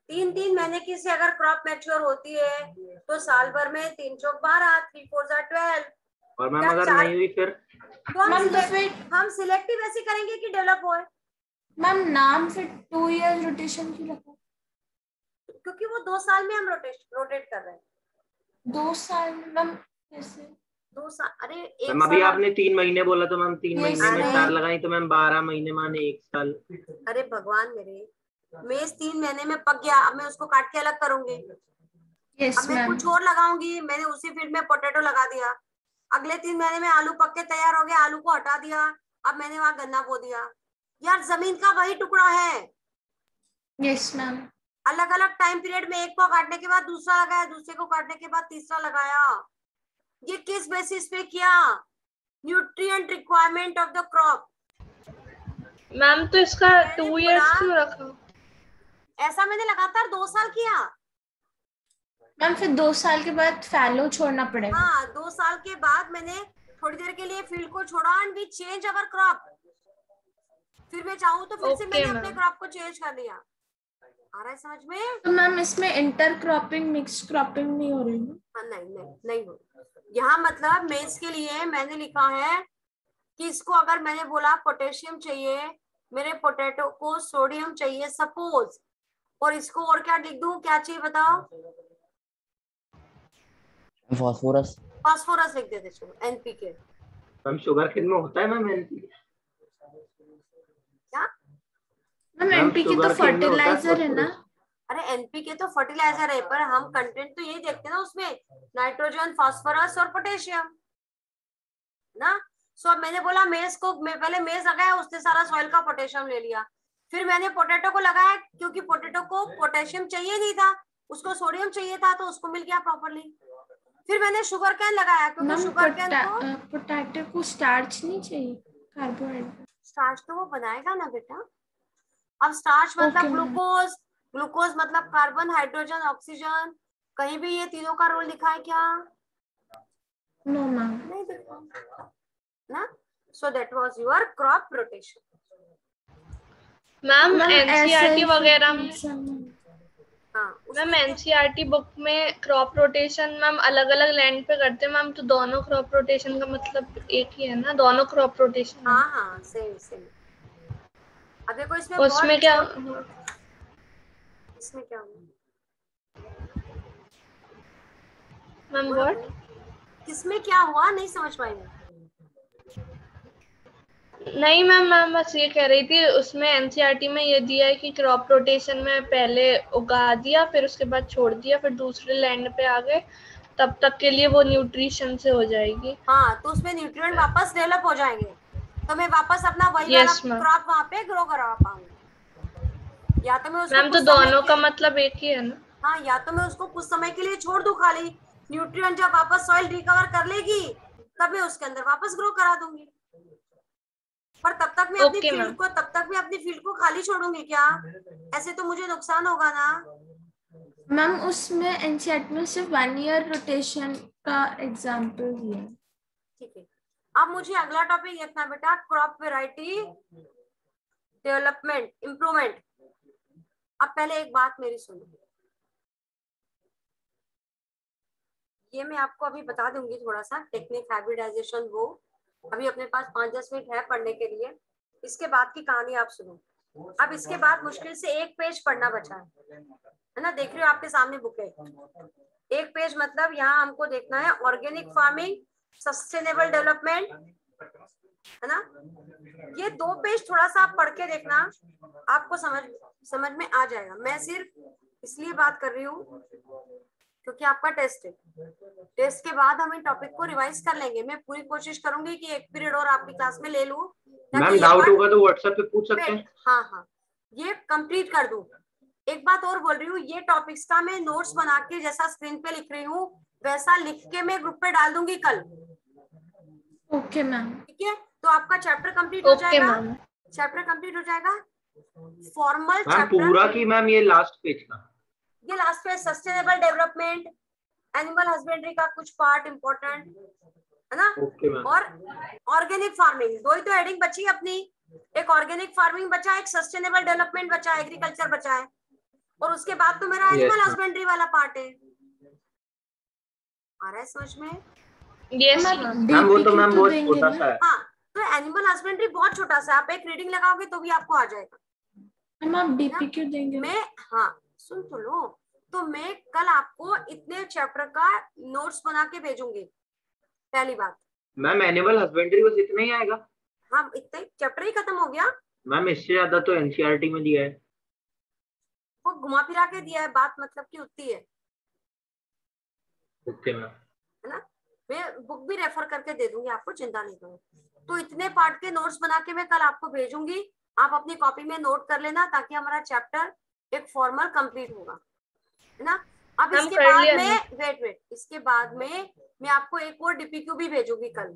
3 महीने की से अगर क्रॉप मैच्योर होती है तो साल भर में 3 चौक 12, 3 4 12। और मैम अगर नहीं हुई फिर? तो हम सिलेक्टिव ऐसे करेंगे कि डेवलप होए। मैम नाम फिर 2 इयर्स रोटेशन क्यों रखा? क्योंकि वो 2 साल में हम रोटेट कर रहे हैं। 2 साल मैम कैसे? 2 साल? अरे मैम अभी आपने 3 महीने बोला, तो मैम 3 महीने में 4 लगाई तो मैम 12 महीने माने 1 साल। अरे भगवान मेरे, मेज 3 महीने में पक गया, अब मैं उसको काट के अलग करूंगी। अब मैं कुछ और लगाऊंगी। मैंने उसी फील्ड में पोटैटो लगा दिया, अगले 3 महीने में आलू पक के तैयार हो गया, आलू को हटा दिया, अब मैंने वहां गन्ना बो दिया। यार जमीन का वही टुकड़ा है। Yes ma'am. अलग अलग टाइम पीरियड में एक को काटने के बाद दूसरा लगाया, दूसरे को काटने के बाद तीसरा लगाया। ये किस बेसिस पे किया? Nutrient requirement of the crop. Ma'am तो इसका 2 इयर्स क्यों रखा? ऐसा मैंने लगातार 2 साल किया। मैम फिर 2 साल के बाद फैलो छोड़ना पड़ेगा। हाँ, 2 साल के बाद मैंने थोड़ी देर के लिए फील्ड को छोड़ा and we change our crop. फिर मैं चाहूँ तो फिर से मैंने अपने क्रॉप को चेंज कर लिया। आ रहा है समझ में? तो मैम इसमें इंटर क्रॉपिंग, मिक्स क्रॉपिंग नहीं हो रही है? हाँ, नहीं हो। यहाँ मतलब मेज के लिए मैंने लिखा है कि इसको अगर मैंने बोला पोटेशियम चाहिए, मेरे पोटैटो को सोडियम चाहिए सपोज, और इसको और क्या लिख दूं? क्या चाहिए बताओ? फास्फोरस। फास्फोरस लिख देते, चलो एनपीके। मैम शुगर केन में होता है मैम एनपीके? मैम एनपीके तो फर्टिलाइजर है ना। अरे एनपीके तो फर्टिलाइजर है, पर हम कंटेंट तो यही देखते हैं ना उसमें, नाइट्रोजन, फास्फोरस और पोटेशियम ना। सो अब मैंने बोला मेज को, मैं पहले मेज लगाया, उसने सारा सॉइल का पोटेशियम ले लिया। फिर मैंने पोटैटो को लगाया, क्योंकि पोटैटो को पोटेशियम चाहिए नहीं था, उसको सोडियम चाहिए था, तो उसको मिल गया प्रॉपरली। फिर मैंने शुगर कैन लगाया, क्योंकि शुगर कैन को पोटैटो को स्टार्च नहीं चाहिए, कार्बोहाइड्रेट। स्टार्च तो वो बनाएगा ना बेटा। अब स्टार्च मतलब ग्लूकोज, ग्लूकोज मतलब कार्बन, हाइड्रोजन, ऑक्सीजन, कहीं भी ये तीनों का रोल लिखा है क्या? नो मैम, नहीं दिखा ना। So that was your crop rotation. Ma'am NCERT वगैरह में, हाँ मैम एनसीईआरटी बुक में क्रॉप रोटेशन मैम अलग अलग लैंड पे करते हैं मैम, तो दोनों क्रॉप रोटेशन का मतलब एक ही है ना, दोनों क्रॉप रोटेशन। हाँ हाँ सेम सेम। अब देखो इसमें उसमें क्या, इसमें क्या हुआ मैम व्हाट, किसमें क्या हुआ नहीं समझ पाई मैं। नहीं मैम, मैं बस ये कह रही थी उसमें एनसीईआरटी में ये दिया है कि क्रॉप रोटेशन में पहले उगा दिया, फिर उसके बाद छोड़ दिया, फिर दूसरे लैंड पे आ गए, तब तक के लिए वो न्यूट्रिशन से हो जाएगी। हाँ, तो उसमें न्यूट्रिएंट वापस डेवलप हो जाएंगे, तो मैं वापस अपना वही वाला क्रॉप वहाँ पे ग्रो करा पाऊंगी। या तो मैं उसको मैम तो दोनों का मतलब एक ही है ना। हाँ, या तो मैं उसको कुछ समय के लिए छोड़ दूं खाली, न्यूट्रिएंट जब वापस सॉइल रिकवर कर लेगी तब मैं उसके अंदर वापस ग्रो करा दूंगी। पर तब तक मैं अपनी फील्ड को खाली छोड़ूंगी क्या? ऐसे तो मुझे नुकसान होगा ना मैम। उसमें एनसीईआरटी में सिर्फ 1 ईयर रोटेशन का एग्जांपल दिया है। ठीक है, अब मुझे अगला टॉपिक देखना बेटा, क्रॉप वैरायटी डेवलपमेंट इम्प्रूवमेंट। अब पहले एक बात मेरी सुनो, ये मैं आपको अभी बता दूंगी थोड़ा सा टेक्निक हाइब्रिडाइजेशन, वो अभी अपने पास 5-10 मिनट है पढ़ने के लिए। इसके बाद की कहानी आप सुनो। अब इसके बाद मुश्किल से एक पेज पढ़ना बचा है ना। देख रहे हो आपके सामने बुक है, एक पेज मतलब यहाँ हमको देखना है ऑर्गेनिक फार्मिंग, सस्टेनेबल डेवलपमेंट, है ना। ये 2 पेज थोड़ा सा आप पढ़ के देखना, आपको समझ में आ जाएगा। मैं सिर्फ इसलिए बात कर रही हूँ क्योंकि आपका टेस्ट है, टेस्ट के बाद हम इन टॉपिक को रिवाइज कर लेंगे। मैं पूरी कोशिश करूंगी कि एक पीरियड और आपकी क्लास में ले लूं। मैम डाउट होगा तो व्हाट्सएप पे पूछ सकते हैं। हाँ हाँ, ये कंप्लीट कर दूं। एक बात और बोल रही हूँ, ये टॉपिक्स का मैं नोट्स बना के जैसा स्क्रीन पे लिख रही हूँ वैसा लिख के मैं ग्रुप पे डाल दूंगी कल। Okay ma'am. ठीक है, तो आपका चैप्टर कंप्लीट हो जाएगा। चैप्टर कंप्लीट हो जाएगा फॉर्मल चैप्टर पूरा की मैम, ये लास्ट पेज का, ये last page sustainable development, animal husbandry का कुछ पार्ट इंपॉर्टेंट है ना। और ऑर्गेनिक फार्मिंग, 2 ही तो हेडिंग बची अपनी, एक ऑर्गेनिक फार्मिंग बचा, एक सस्टेनेबल डेवलपमेंट बचा, एग्रीकल्चर बचा है, और उसके बाद तो मेरा एनिमल हस्बेंड्री वाला पार्ट है। आ रहा है समझ में? यस मैम, वो तो मैम बहुत छोटा सा है। हाँ, तो एनिमल हस्बेंड्री बहुत छोटा सा, आप एक रीडिंग लगाओगे तो भी आपको आ जाएगा। मैम आप डीपीक्यू देंगे? मैं, हाँ सुन तो लो, तो मैं कल आपको इतने चैप्टर का नोट्स बना के भेजूंगी। पहली बात मैम, एनिमल हस्बेंड्री बस इतना ही आएगा? हाँ, इतना ही चैप्टर ही खत्म हो गया मैम। इससे ज्यादा तो एनसीईआरटी में दिया है, वो घुमा फिरा के दिया है, बात मतलब की उतनी है। ओके मैम, है ना। मैं बुक भी रेफर करके दे दूंगी आपको, चिंता नहीं करो। तो इतने पार्ट के नोट्स बना के मैं कल आपको भेजूंगी, आप अपनी कॉपी में नोट कर लेना ताकि हमारा चैप्टर एक फॉर्मल कंप्लीट होगा, है ना। अब इसके बाद में वेट इसके बाद में मैं आपको एक और डीपीक्यू भी भेजूंगी कल।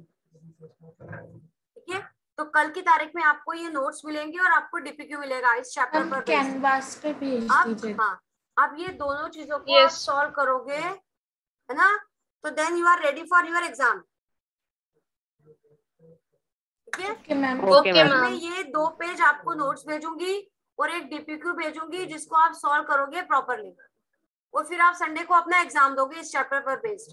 ठीक है, तो कल की तारीख में आपको ये नोट्स मिलेंगे और आपको डीपीक्यू मिलेगा इस चैप्टर पर कैनवास पे भेज दीजिए। हाँ, अब ये दोनों चीजों को आप सॉल्व करोगे, है ना, तो then you are ready for your exam. ठीक है, मैं ये 2 पेज आपको नोट्स भेजूंगी और एक डीपीक्यू भेजूंगी जिसको आप सॉल्व करोगे प्रॉपरली, और फिर आप संडे को अपना एग्जाम दोगे इस चैप्टर पर बेस्ड।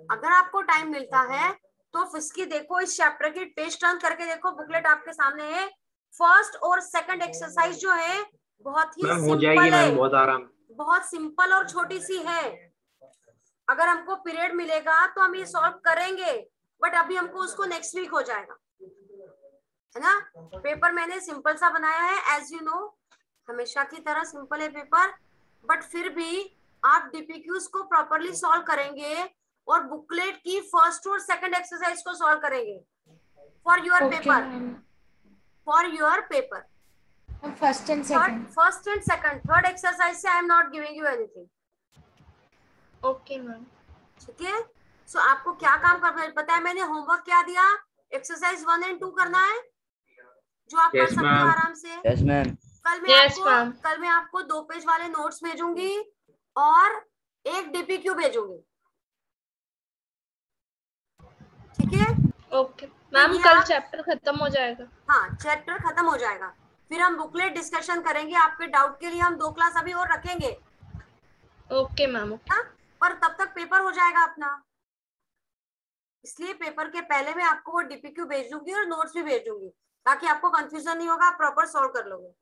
अगर आपको टाइम मिलता है तो फिस्की देखो, इस चैप्टर की पेज टर्न करके देखो, बुकलेट आपके सामने है। फर्स्ट और सेकंड एक्सरसाइज जो है बहुत ही सिंपल है, बहुत आराम, बहुत सिंपल और छोटी सी है। अगर हमको पीरियड मिलेगा तो हम ये सॉल्व करेंगे, बट अभी हमको उसको नेक्स्ट वीक हो जाएगा। है ना। पेपर मैंने सिंपल सा बनाया है एज यू नो, हमेशा की तरह सिंपल है पेपर, बट फिर भी आप डीपीक्यूज को प्रॉपरली सॉल्व करेंगे और बुकलेट की फर्स्ट और सेकंड एक्सरसाइज को सॉल्व करेंगे for your paper, for your paper. First and second, third exercise से I am not giving you anything. Okay ma'am. ठीक है, सो आपको क्या काम करना है पता है, मैंने होमवर्क क्या दिया, एक्सरसाइज 1 और 2 करना है जो आप कर सकते हो आराम से। Yes ma'am. कल मैं आपको 2 पेज वाले नोट्स भेजूंगी और एक डीपीक्यू भेजूंगी। ठीक है, ओके मैम। कल चैप्टर खत्म हो जाएगा। हाँ, चैप्टर खत्म हो जाएगा, फिर हम बुकलेट डिस्कशन करेंगे। आपके डाउट के लिए हम 2 क्लास अभी और रखेंगे। Okay ma'am. पर तब तक पेपर हो जाएगा अपना, इसलिए पेपर के पहले मैं आपको वो डीपीक्यू भेज दूंगी और नोट्स भी भेज दूंगी ताकि आपको कंफ्यूजन नहीं होगा, आप प्रॉपर सॉल्व कर लोगे।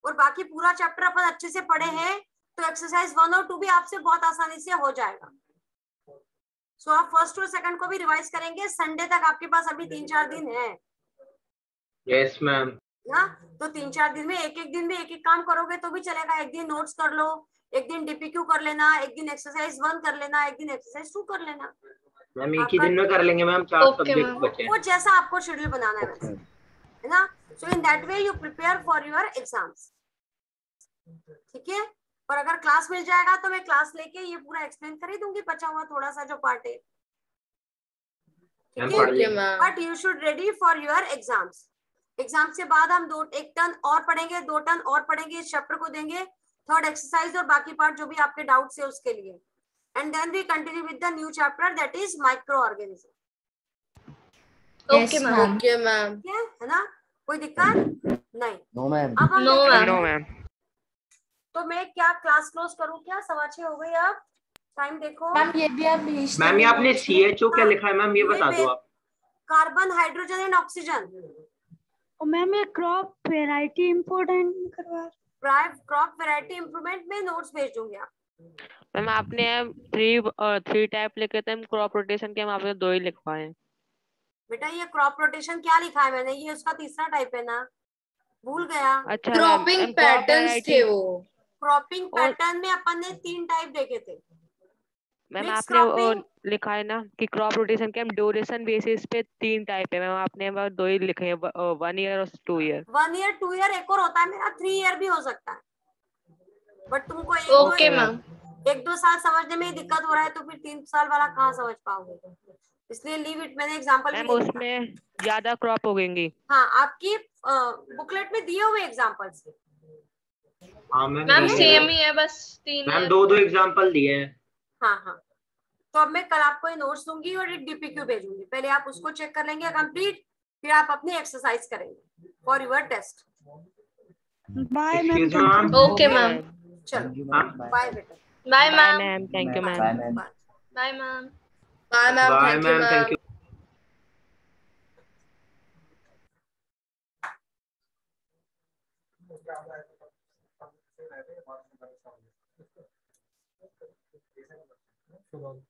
और बाकी पूरा चैप्टर अपन अच्छे से पढ़े हैं तो एक्सरसाइज 1 और 2 भी आपसे बहुत आसानी से हो जाएगा। सो आप फर्स्ट और सेकंड को भी रिवाइज करेंगे। संडे तक आपके पास अभी 3-4 दिन है। Yes ma'am. ना तो 3-4 दिन में एक दिन में एक काम करोगे तो भी चलेगा। एक दिन नोट्स कर लो, एक दिन डीपीक्यू कर लेना, एक दिन एक्सरसाइज 1 कर लेना, एक दिन एक्सरसाइज 2 कर लेना। मैम एक ही दिन में कर लेंगे मैम, 4 सब्जेक्ट बचे हैं। वो जैसा आपको शेड्यूल बनाना है वैसे, है ना। So in that way you prepare for your exams. ठीक है, और अगर क्लास मिल जाएगा तो मैं क्लास लेके ये पूरा एक्सप्लेन कर ही दूंगी, बचा हुआ थोड़ा सा जो पार्ट है। But you should ready for your exams. Exam से बाद हम एक टर्न और पढ़ेंगे, 2 टर्न और पढ़ेंगे, इस चैप्टर को देंगे, थर्ड एक्सरसाइज और बाकी पार्ट जो भी आपके डाउट्स है उसके लिए। And then we continue with the new chapter that is micro organism. Okay ma'am. Okay ma'am, है ना, कोई दिक्कत नहीं। No ma'am. अब हम नो मैम। तो मैं क्या क्लास क्लोज करूं क्या? 6:15 हो गई। अब टाइम देखो मैम, ये भी आप भेज मैम ये आपने CHO क्या लिखा है मैम, ये बता दो आप। Carbon, hydrogen and oxygen. Ma'am ये क्रॉप वैरायटी इम्पोर्टेंट करवा, क्रॉप वैरायटी इम्प्रूवमेंट में नोट्स भेज दूंगी आप। मैम आपने 3 टाइप लिखे थे, क्रॉप रोटेशन के, हम आपने 2 ही लिखवाए हैं। बेटा ये क्रॉप रोटेशन क्या लिखा है मैंने, ये उसका तीसरा टाइप है ना, भूल गया। अच्छा क्रॉपिंग पैटर्न्स थे वो। क्रॉपिंग पैटर्न में अपन ने 3 टाइप देखे थे। मैम Mixed आपने cropping, लिखा है ना कि क्रॉप रोटेशन के हम ड्यूरेशन बेसिस पे 3 टाइप है। मैम आपने 2 ही लिखे हैं, 1 ईयर और 2 ईयर। 1 ईयर 2 ईयर एक और होता है मेरा, 3 ईयर भी हो सकता है। बट तुमको एक दो साल समझने में ही दिक्कत हो रहा है तो फिर 3 साल वाला कहाँ समझ पाओगे, इसलिए लीव इट। मैंने एग्जांपल मैम उसमें ज्यादा क्रॉप होंगी। हाँ, आपकी बुकलेट में दिए हुए एग्जांपल्स। हाँ मैम सेम ही है, बस 3 मैम 2 एग्जांपल दिए हैं। हाँ, तो अब मैं कल आपको ये नोट्स दूंगी और एक डीपीक्यू भेजूंगी, पहले आप उसको चेक कर लेंगे कंप्लीट, फिर आप अपनी एक्सरसाइज करेंगे for your test. Bye ma'am. Okay ma'am. चलो बाय बेटा। Bye ma'am. Thank you ma'am. Bye ma'am. Bye ma'am, thank you. So,